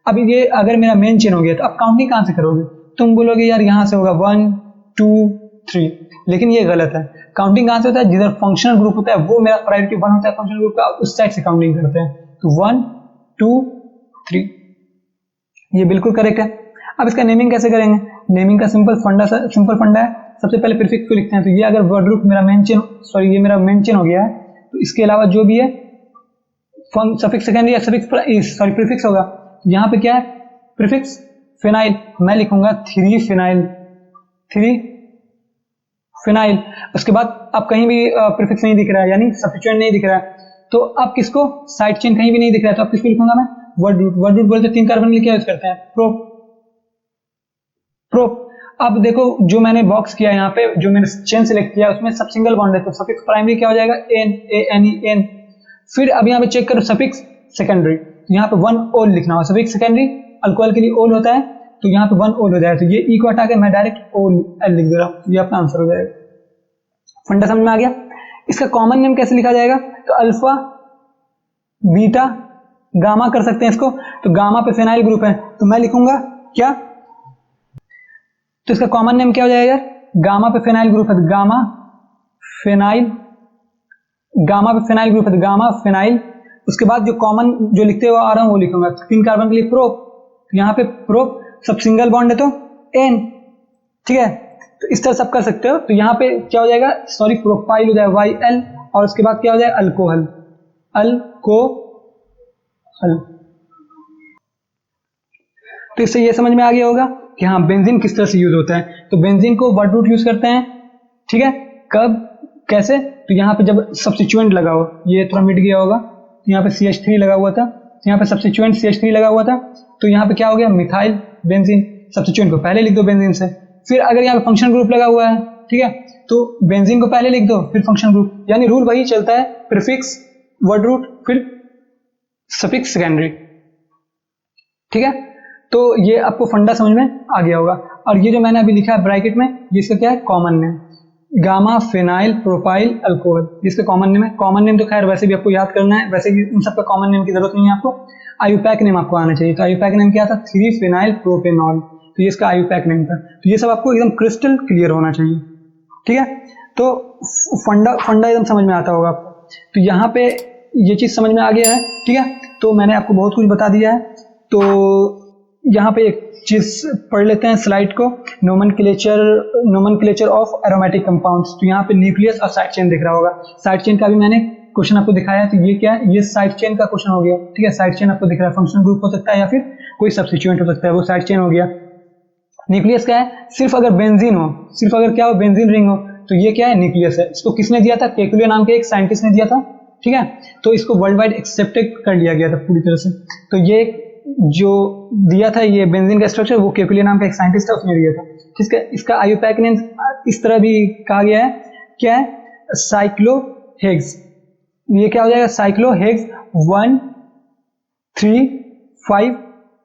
अब ये अगर मेरा मेन चेन हो गया तो अब काउंटिंग कहां से करोगे, तुम बोलोगे यार यहां से होगा 1 2 3, लेकिन ये गलत है। काउंटिंग कहां से होता है, जिधर फंक्शनल ग्रुप होता है वो मेरा प्रायोरिटी 1 होता है फंक्शनल ग्रुप का, उस साइड से काउंटिंग करते हैं। तो 1 2 3, ये बिल्कुल करेक्ट है। अब इसका नेमिंग कैसे करेंगे, नेमिंग का सिंपल फंडा है। सबसे पहले प्रीफिक्स को लिखते हैं। तो ये अगर वर्ड रूट मेरा मेन चेन, सॉरी ये मेरा मेन चेन हो गया है, तो इसके अलावा जो भी है सफिक्स सेकेंडरी या सफिक्स सॉरी प्रीफिक्स होगा। यहाँ पे क्या है, प्रीफिक्स फिनाइल, मैं लिखूंगा 3 फिनाइल, 3 फिनाइल। उसके बाद अब कहीं भी प्रीफिक्स नहीं दिख रहा है, यानी सब्स्टिट्यूएंट नहीं दिख रहा है, तो अब किसको, साइड चेन कहीं भी नहीं दिख रहा है, तो अब किसको लिखूंगा मैं, वर्ड रूट। वर्ड रूट बोलते 3 कार्बन क्या यूज करते हैं, प्रोप, प्रोप। अब देखो जो मैंने बॉक्स किया यहाँ पे, जो मैंने चेन सेलेक्ट किया उसमें सब सिंगल बॉन्ड है, तो सफिक्स प्राइमरी क्या हो जाएगा, N, A N E N. फिर अब यहाँ पे चेक करो सफिक्स सेकेंडरी, तो यहाँ पे 1 ओल लिखना होगा। सफिक्स सेकेंडरी अल्कोहल के लिए ओल होता है, तो यहाँ पे 1 ओल हो जाएगा। तो ये ई को हटा के मैं डायरेक्ट ओल एल लिख दे रहा हूँ, ये अपना आंसर हो जाएगा। फंडा समझ में आ गया। इसका कॉमन नेम कैसे लिखा जाएगा, तो अल्फा बीटा गामा कर सकते हैं इसको। तो गामा पे फिनाइल ग्रुप है, तो मैं लिखूंगा क्या, तो इसका कॉमन नेम क्या हो जाएगा, गामा पे फिनाइल ग्रुप है, गामा फिनाइल, गामा पे फिनाइल ग्रुप है, तो गामा फिनाइल। उसके बाद जो कॉमन जो लिखते हुए आ रहा हूं वो लिखूंगा 3 कार्बन के लिए प्रोप, यहाँ पे प्रोप सब सिंगल बॉन्ड है तो एन, ठीक है। तो इस तरह सब कर सकते हो। तो यहाँ पे क्या हो जाएगा, सॉरी प्रोपाइल हो जाएगा वाई एल, और उसके बाद क्या हो जाएगा, अल्कोहल, अल्कोहल। तो इससे ये समझ में आ गया होगा कि हाँ बेंजीन किस तरह से यूज होता है। तो बेंजीन को वर्ड रूट यूज करते हैं, ठीक है। कब, कैसे, तो यहाँ पे जब सब्स्टिट्यूएंट लगा हो, ये थोड़ा मिट गया होगा, तो यहाँ पे CH3 लगा हुआ था, तो यहाँ पे सब्स्टिट्यूएंट CH3 लगा हुआ था, तो यहाँ पे क्या हो गया, मिथाइल बेंजीन। सब्स्टिट्यूएंट को पहले लिख दो बेंजीन से, फिर अगर यहाँ पे फंक्शन ग्रुप लगा हुआ है, ठीक है, तो बेंजीन को पहले लिख दो फिर फंक्शन ग्रुप, यानी रूल वही चलता है, प्रीफिक्स वर्ड रूट फिर सफिक्स सेकेंडरी, ठीक है। तो ये आपको फंडा समझ में आ गया होगा। और ये जो मैंने अभी लिखा है ब्रैकेट में, ये इसका क्या है, common name, gamma phenyl propyl alcohol, जिसका कॉमन नेम है। कॉमन नेम तो खैर वैसे भी आपको याद करना है, वैसे भी इन सबका कॉमन नेम की जरूरत नहीं है आपको, आयुपैक नेम आपको आना चाहिए। तो आयुपैक नेम क्या था, 3 फिनाइल प्रोपेनॉल, तो ये इसका आयुपैक नेम था। तो ये सब आपको एकदम क्रिस्टल क्लियर होना चाहिए, ठीक है। तो फंडा एकदम समझ में आता होगा आपको। तो यहाँ पे ये चीज समझ में आ गया है, ठीक है। तो मैंने आपको बहुत कुछ बता दिया है। तो यहाँ पे एक चीज पढ़ लेते हैं स्लाइड को, नोमेनक्लेचर ऑफ एरोमेटिक कंपाउंड्स। तो यहाँ पे न्यूक्लियस और साइड चेन दिख रहा होगा। साइड चेन का भी मैंने क्वेश्चन आपको दिखाया है। तो ये क्या है, ये साइड चेन का क्वेश्चन हो गया, ठीक है। साइड चेन आपको दिख रहा है, फंक्शनल ग्रुप हो सकता है या फिर कोई सब्स्टिट्यूएंट हो सकता है, वो साइड चेन हो गया। न्यूक्लियस क्या है, सिर्फ अगर बेंजीन हो, सिर्फ अगर क्या हो, बेंजीन रिंग हो, तो ये क्या है, न्यूक्लियस है। इसको किसने दिया था, केकुले नाम के एक साइंटिस्ट ने दिया था, ठीक है। तो इसको वर्ल्ड वाइड एक्सेप्टेड कर लिया गया था पूरी तरह से। तो ये जो दिया था ये बेंजीन का स्ट्रक्चर, वो केकुले नाम का एक साइंटिस्ट है, उसने दिया था। इसका इसका आयुपैक नेम इस तरह भी कहा गया है, क्या है, साइक्लोहेक्स। ये क्या हो जाएगा, साइक्लोहेक्स 1 3 5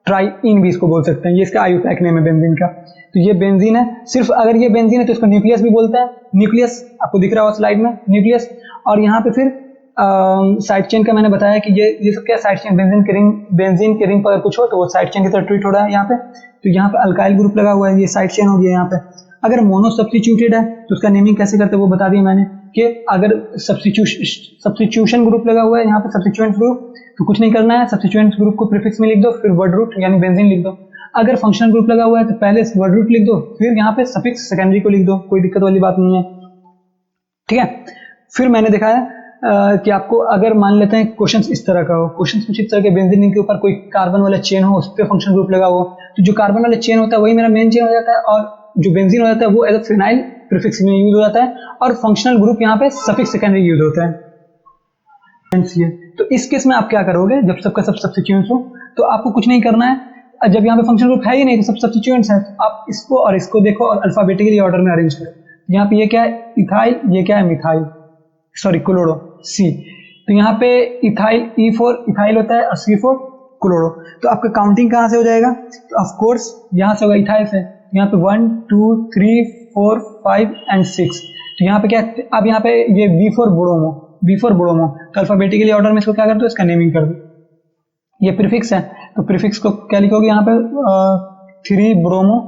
ट्राइइन भी इसको बोल सकते हैं। ये इसका आयुपैक नेम है बेंजीन का। तो ये बेंजीन है, सिर्फ अगर ये बेंजीन है तो इसको न्यूक्लियस भी बोलते हैं। न्यूक्लियस आपको दिख रहा होगा स्लाइड में, न्यूक्लियस। और यहाँ पे फिर साइड चेन का मैंने बताया कि ये सब क्या साइड चेन, बेंजीन के रिंग पर अगर कुछ हो तो वो साइड चेन की तरह ट्रीट हो रहा है यहाँ पे। तो यहाँ पे अल्काइल ग्रुप लगा हुआ है, ये साइड चेन हो गया यहाँ पे। अगर मोनो सब्स्टिट्यूटेड है तो उसका नेमिंग कैसे करते हैं वो बता दिया मैंने, कि अगर सब्स्टिट्यूशन ग्रुप लगा हुआ है यहाँ पे, सब्स्टिट्यूएंट ग्रुप, तो कुछ नहीं करना है, सब्स्टिट्यूएंट ग्रुप को प्रीफिक्स में लिख दो, फिर वर्ड रूट यानी बेंजीन लिख दो। अगर फंक्शनल ग्रुप लगा हुआ है तो पहले वर्ड रूट लिख दो, फिर यहाँ पे सफिक्स सेकेंडरी को लिख दो, कोई दिक्कत वाली बात नहीं है, ठीक है। फिर मैंने दिखाया कि आपको अगर मान लेते हैं क्वेश्चंस इस तरह का हो, क्वेश्चंस कुछ इस तरह के, बेंजीन रिंग के ऊपर कोई कार्बन वाला चेन हो, उस पर फंक्शनल ग्रुप लगा हो, तो जो कार्बन वाला चेन होता है वही मेरा मेन चेन हो जाता है, और जो बेंजीन हो जाता है वो एज अ फिनाइल प्रीफिक्स में यूज हो जाता है, और फंक्शनल ग्रुप यहाँ पे सफिक्स सेकेंडरी यूज होता है। तो इस केस में आप क्या करोगे, जब सबका सब सब्स्टिट्यूएंट्स हो तो आपको कुछ नहीं करना है। जब यहाँ पे फंक्शनल ग्रुप है ही नहीं, तो सब सब्स्टिट्यूएंट्स हैं, तो आप इसको और इसको देखो और अल्फाबेटिकली ऑर्डर में अरेंज करो। यहाँ पे ये क्या है, इथाइल, ये क्या है, मिथाइल, सॉरी क्लोरो, सी। तो तो यहाँ पे इथाइल E4 इथाइल होता है और C4 क्लोरो। तो आपका काउंटिंग कहाँ से हो जाएगा? तो ऑफ कोर्स यहाँ से होगा इथाइल से। तो यहाँ पे 1 2 3 4 5 एंड 6। तो यहाँ पे क्या, अब यहाँ पे ये B4 ब्रोमो, तो अल्फाबेटिकली ऑर्डर में इसको क्या कर दो, इसका नेमिंग कर दो। ये प्रीफिक्स है, तो प्रीफिक्स को क्या लिखोगे यहाँ पे 3 ब्रोमो,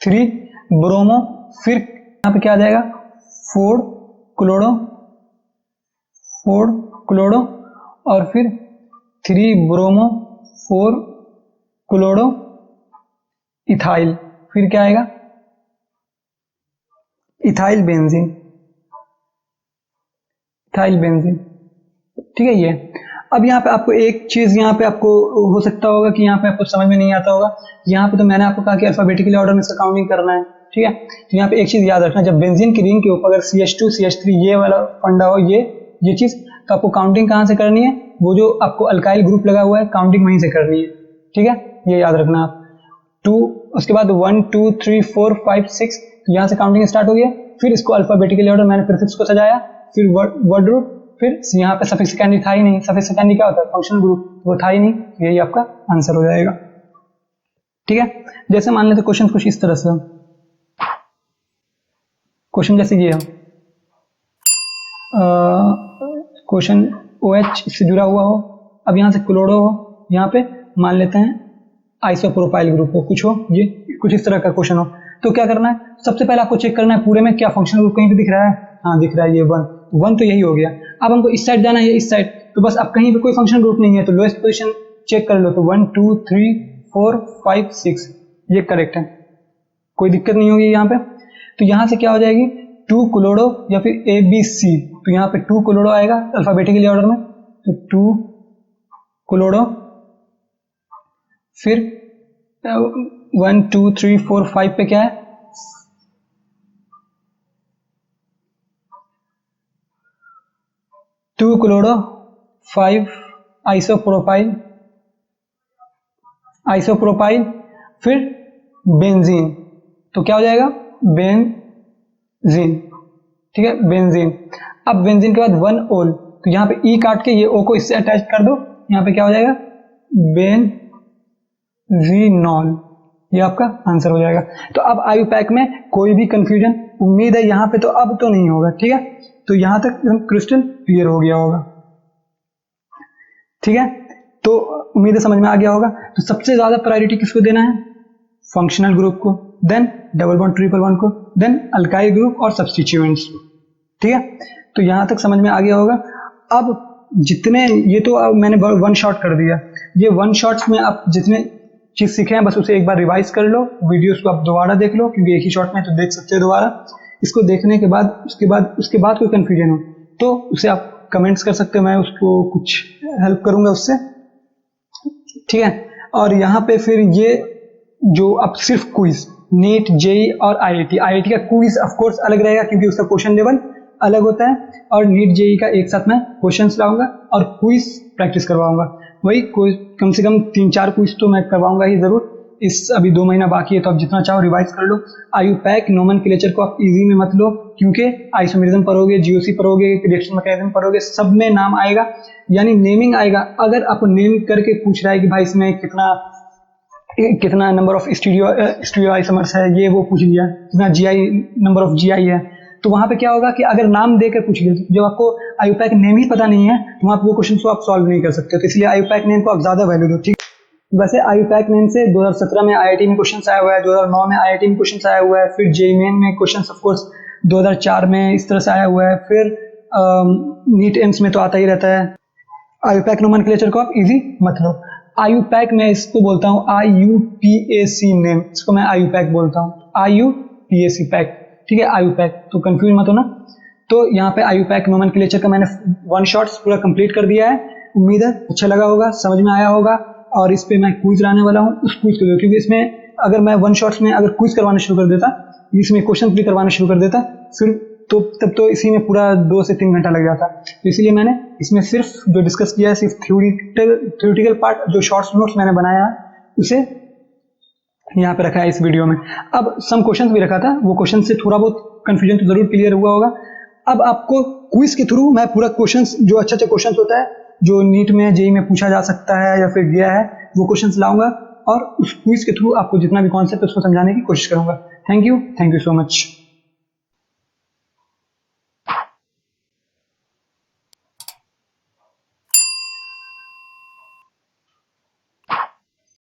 फिर यहाँ पे क्या आ जाएगा 4 क्लोरो और फिर 3 ब्रोमो 4 क्लोरो इथाइल, फिर क्या आएगा इथाइल बेंजीन। ठीक है ये। अब यहाँ पे आपको एक चीज यहाँ पे आपको हो सकता होगा कि यहाँ पे आपको समझ में नहीं आता होगा। यहाँ पे तो मैंने आपको कहा कि अल्फाबेटिकली ऑर्डर में इसका काउंटिंग करना है, ठीक है। तो यहाँ पे एक चीज याद रखना, जब बेंजीन की रिंग के ऊपर अगर CH2 CH3 ये वाला फंडा हो, ये चीज, तो आपको काउंटिंग कहाँ से करनी है? वो जो आपको अल्काइल ग्रुप लगा हुआ है, काउंटिंग वहीं से करनी है, ठीक है। ये याद रखना आप। 2 उसके बाद 1 2 3 4 5 6, तो यहाँ से काउंटिंग स्टार्ट हो गया। फिर इसको अल्फाबेटिकली ऑर्डर, मैंने प्रीफिक्स को सजाया, फिर वर्ड ग्रुप, फिर यहाँ पे सफिक्स सेकेंडरी था ही नहीं। सफिक्स सेकेंडरी क्या होता है? फंक्शनल ग्रुप, वो था ही नहीं। यही आपका आंसर हो जाएगा, ठीक है। जैसे मान लेते क्वेश्चन कुछ इस तरह से, क्वेश्चन जैसे ये हो, क्वेश्चन OH से जुड़ा हुआ हो, अब यहाँ से क्लोरो हो, यहाँ पे मान लेते हैं आइसोप्रोपाइल ग्रुप हो, कुछ हो, ये कुछ इस तरह का क्वेश्चन हो। तो क्या करना है, सबसे पहले आपको चेक करना है पूरे में क्या फंक्शनल ग्रुप कहीं पे दिख रहा है। हाँ दिख रहा है, ये 1 तो यही हो गया। अब हमको इस साइड जाना है, इस साइड, तो बस अब कहीं पे कोई फंक्शनल ग्रुप नहीं है तो लोएस्ट पोजीशन चेक कर लो, तो 1 2 3 4 5 6 ये करेक्ट है, कोई दिक्कत नहीं होगी यहाँ पे। तो यहाँ से क्या हो जाएगी 2 क्लोरो या फिर ABC, तो यहाँ पे 2 क्लोरो आएगा अल्फाबेटिकली ऑर्डर में, तो 2 क्लोरो, फिर 1 2 3 4 5 पे क्या है 2 क्लोरो, 5 आइसोप्रोपाइल, फिर बेंजीन, तो क्या हो जाएगा बेंजीन, ठीक है बेंजीन। अब बेंजीन के बाद 1 ओल, तो यहाँ पे E काट के ये O को इससे अटैच कर दो, यहाँ पे क्या हो जाएगा बेंजीनॉल, ये आपका आंसर हो जाएगा। तो अब आयुपैक में कोई भी कंफ्यूजन, उम्मीद है यहाँ पे तो अब तो नहीं होगा, ठीक है। तो यहाँ तक एकदम क्रिस्टल क्लियर हो गया होगा, ठीक है। तो उम्मीद है समझ में आ गया होगा। तो सबसे ज्यादा प्रायोरिटी किसको देना है? फंक्शनल ग्रुप को, then double bond triple bond को, देन अल्काइल ग्रुप और सब्स्टिट्यूएंट्स को, ठीक है। तो यहां तक समझ में आ गया होगा। अब जितने ये तो अब मैंने 1 शॉट कर दिया, ये 1 शॉट्स में आप जितने चीज सीखे हैं बस उसे एक बार रिवाइज कर लो, वीडियोस को आप दोबारा देख लो, क्योंकि एक ही शॉट में तो देख सकते हो दोबारा। इसको देखने के बाद उसके बाद कोई कंफ्यूजन हो तो उसे आप कमेंट्स कर सकते हो, मैं उसको कुछ हेल्प करूंगा उससे, ठीक है। और यहाँ पे फिर ये जो अब सिर्फ क्विज, नीट जेई और आईआईटी का क्विज ऑफ कोर्स अलग रहेगा क्योंकि उसका क्वेश्चन लेवल अलग होता है, और नीट जेई का एक साथ मैं क्वेश्चंस लाऊंगा और क्विज प्रैक्टिस करवाऊंगा। वही कोई कम से कम 3-4 क्विज तो मैं करवाऊंगा ही जरूर। इस अभी 2 महीना बाकी है तो आप जितना चाहो रिवाइज कर लो। आयुपैक नोमेनक्लेचर को आप इजी में मत लो, क्योंकि आइसोमेरिज्म पढ़ोगे, जीओसी पढ़ोगे, रिएक्शन मैकेनिज्म पढ़ोगे, सब में नाम आएगा, यानी नेमिंग आएगा। अगर आपको नेम करके पूछ रहा है कि भाई इसमें कितना नंबर ऑफ स्टीरियो आइसोमर्स है, ये वो पूछ लिया, कितना जीआई नंबर ऑफ जीआई है, तो वहां पे क्या होगा कि अगर नाम देकर पूछ लिया, जब आपको आयुपैक नेम ही पता नहीं है तो वहां वो क्वेश्चन को आप सॉल्व नहीं कर सकते। तो इसलिए आयुपैक नेम को आप ज्यादा वैल्यू दो, ठीक। वैसे आयुपैक नेम से 2017 में आईआईटी में क्वेश्चन आया हुआ है, 2009 में आईआईटी में क्वेश्चन आया हुआ है, फिर जेईई मेन में क्वेश्चन ऑफ कोर्स 2004 में इस तरह से आया हुआ है, फिर नीट एम्स में तो आता ही रहता है। आयुपैक नोमेनक्लेचर को आप इजी मत लो। आयुपैक मैं इसको बोलता हूँ IUPAC नेम, इसको मैं आयुपैक बोलता हूँ, IUPAC पैक, ठीक है आयुपैक, तो कंफ्यूज मत होना। तो यहाँ पे आयुपैक नोमेनक्लेचर का मैंने 1 शॉट्स पूरा कंप्लीट कर दिया है। उम्मीद है अच्छा लगा होगा, समझ में आया होगा। और इस पे मैं क्विज लाने वाला हूँ, उस क्विज को दो, क्योंकि इसमें अगर मैं 1 शॉट्स में अगर क्विज करवाना शुरू कर देता, इसमें क्वेश्चन भी करवाना शुरू कर देता, फिर तो तब तो इसी में पूरा 2 से 3 घंटा लग जाता। तो इसीलिए मैंने इसमें सिर्फ जो डिस्कस किया है, सिर्फ थ्योरेटिकल पार्ट, जो शॉर्ट्स नोट्स मैंने बनाया है उसे यहाँ पे रखा है इस वीडियो में। अब सम क्वेश्चंस भी रखा था, वो क्वेश्चन से थोड़ा बहुत कंफ्यूजन तो जरूर क्लियर हुआ होगा। अब आपको क्विज के थ्रू मैं पूरा क्वेश्चंस, जो अच्छा क्वेश्चंस होता है जो नीट में जेई में पूछा जा सकता है या फिर गया है, वो क्वेश्चंस लाऊंगा और उस क्विज के थ्रू आपको जितना भी कॉन्सेप्ट है उसको समझाने की कोशिश करूंगा। Thank you so much.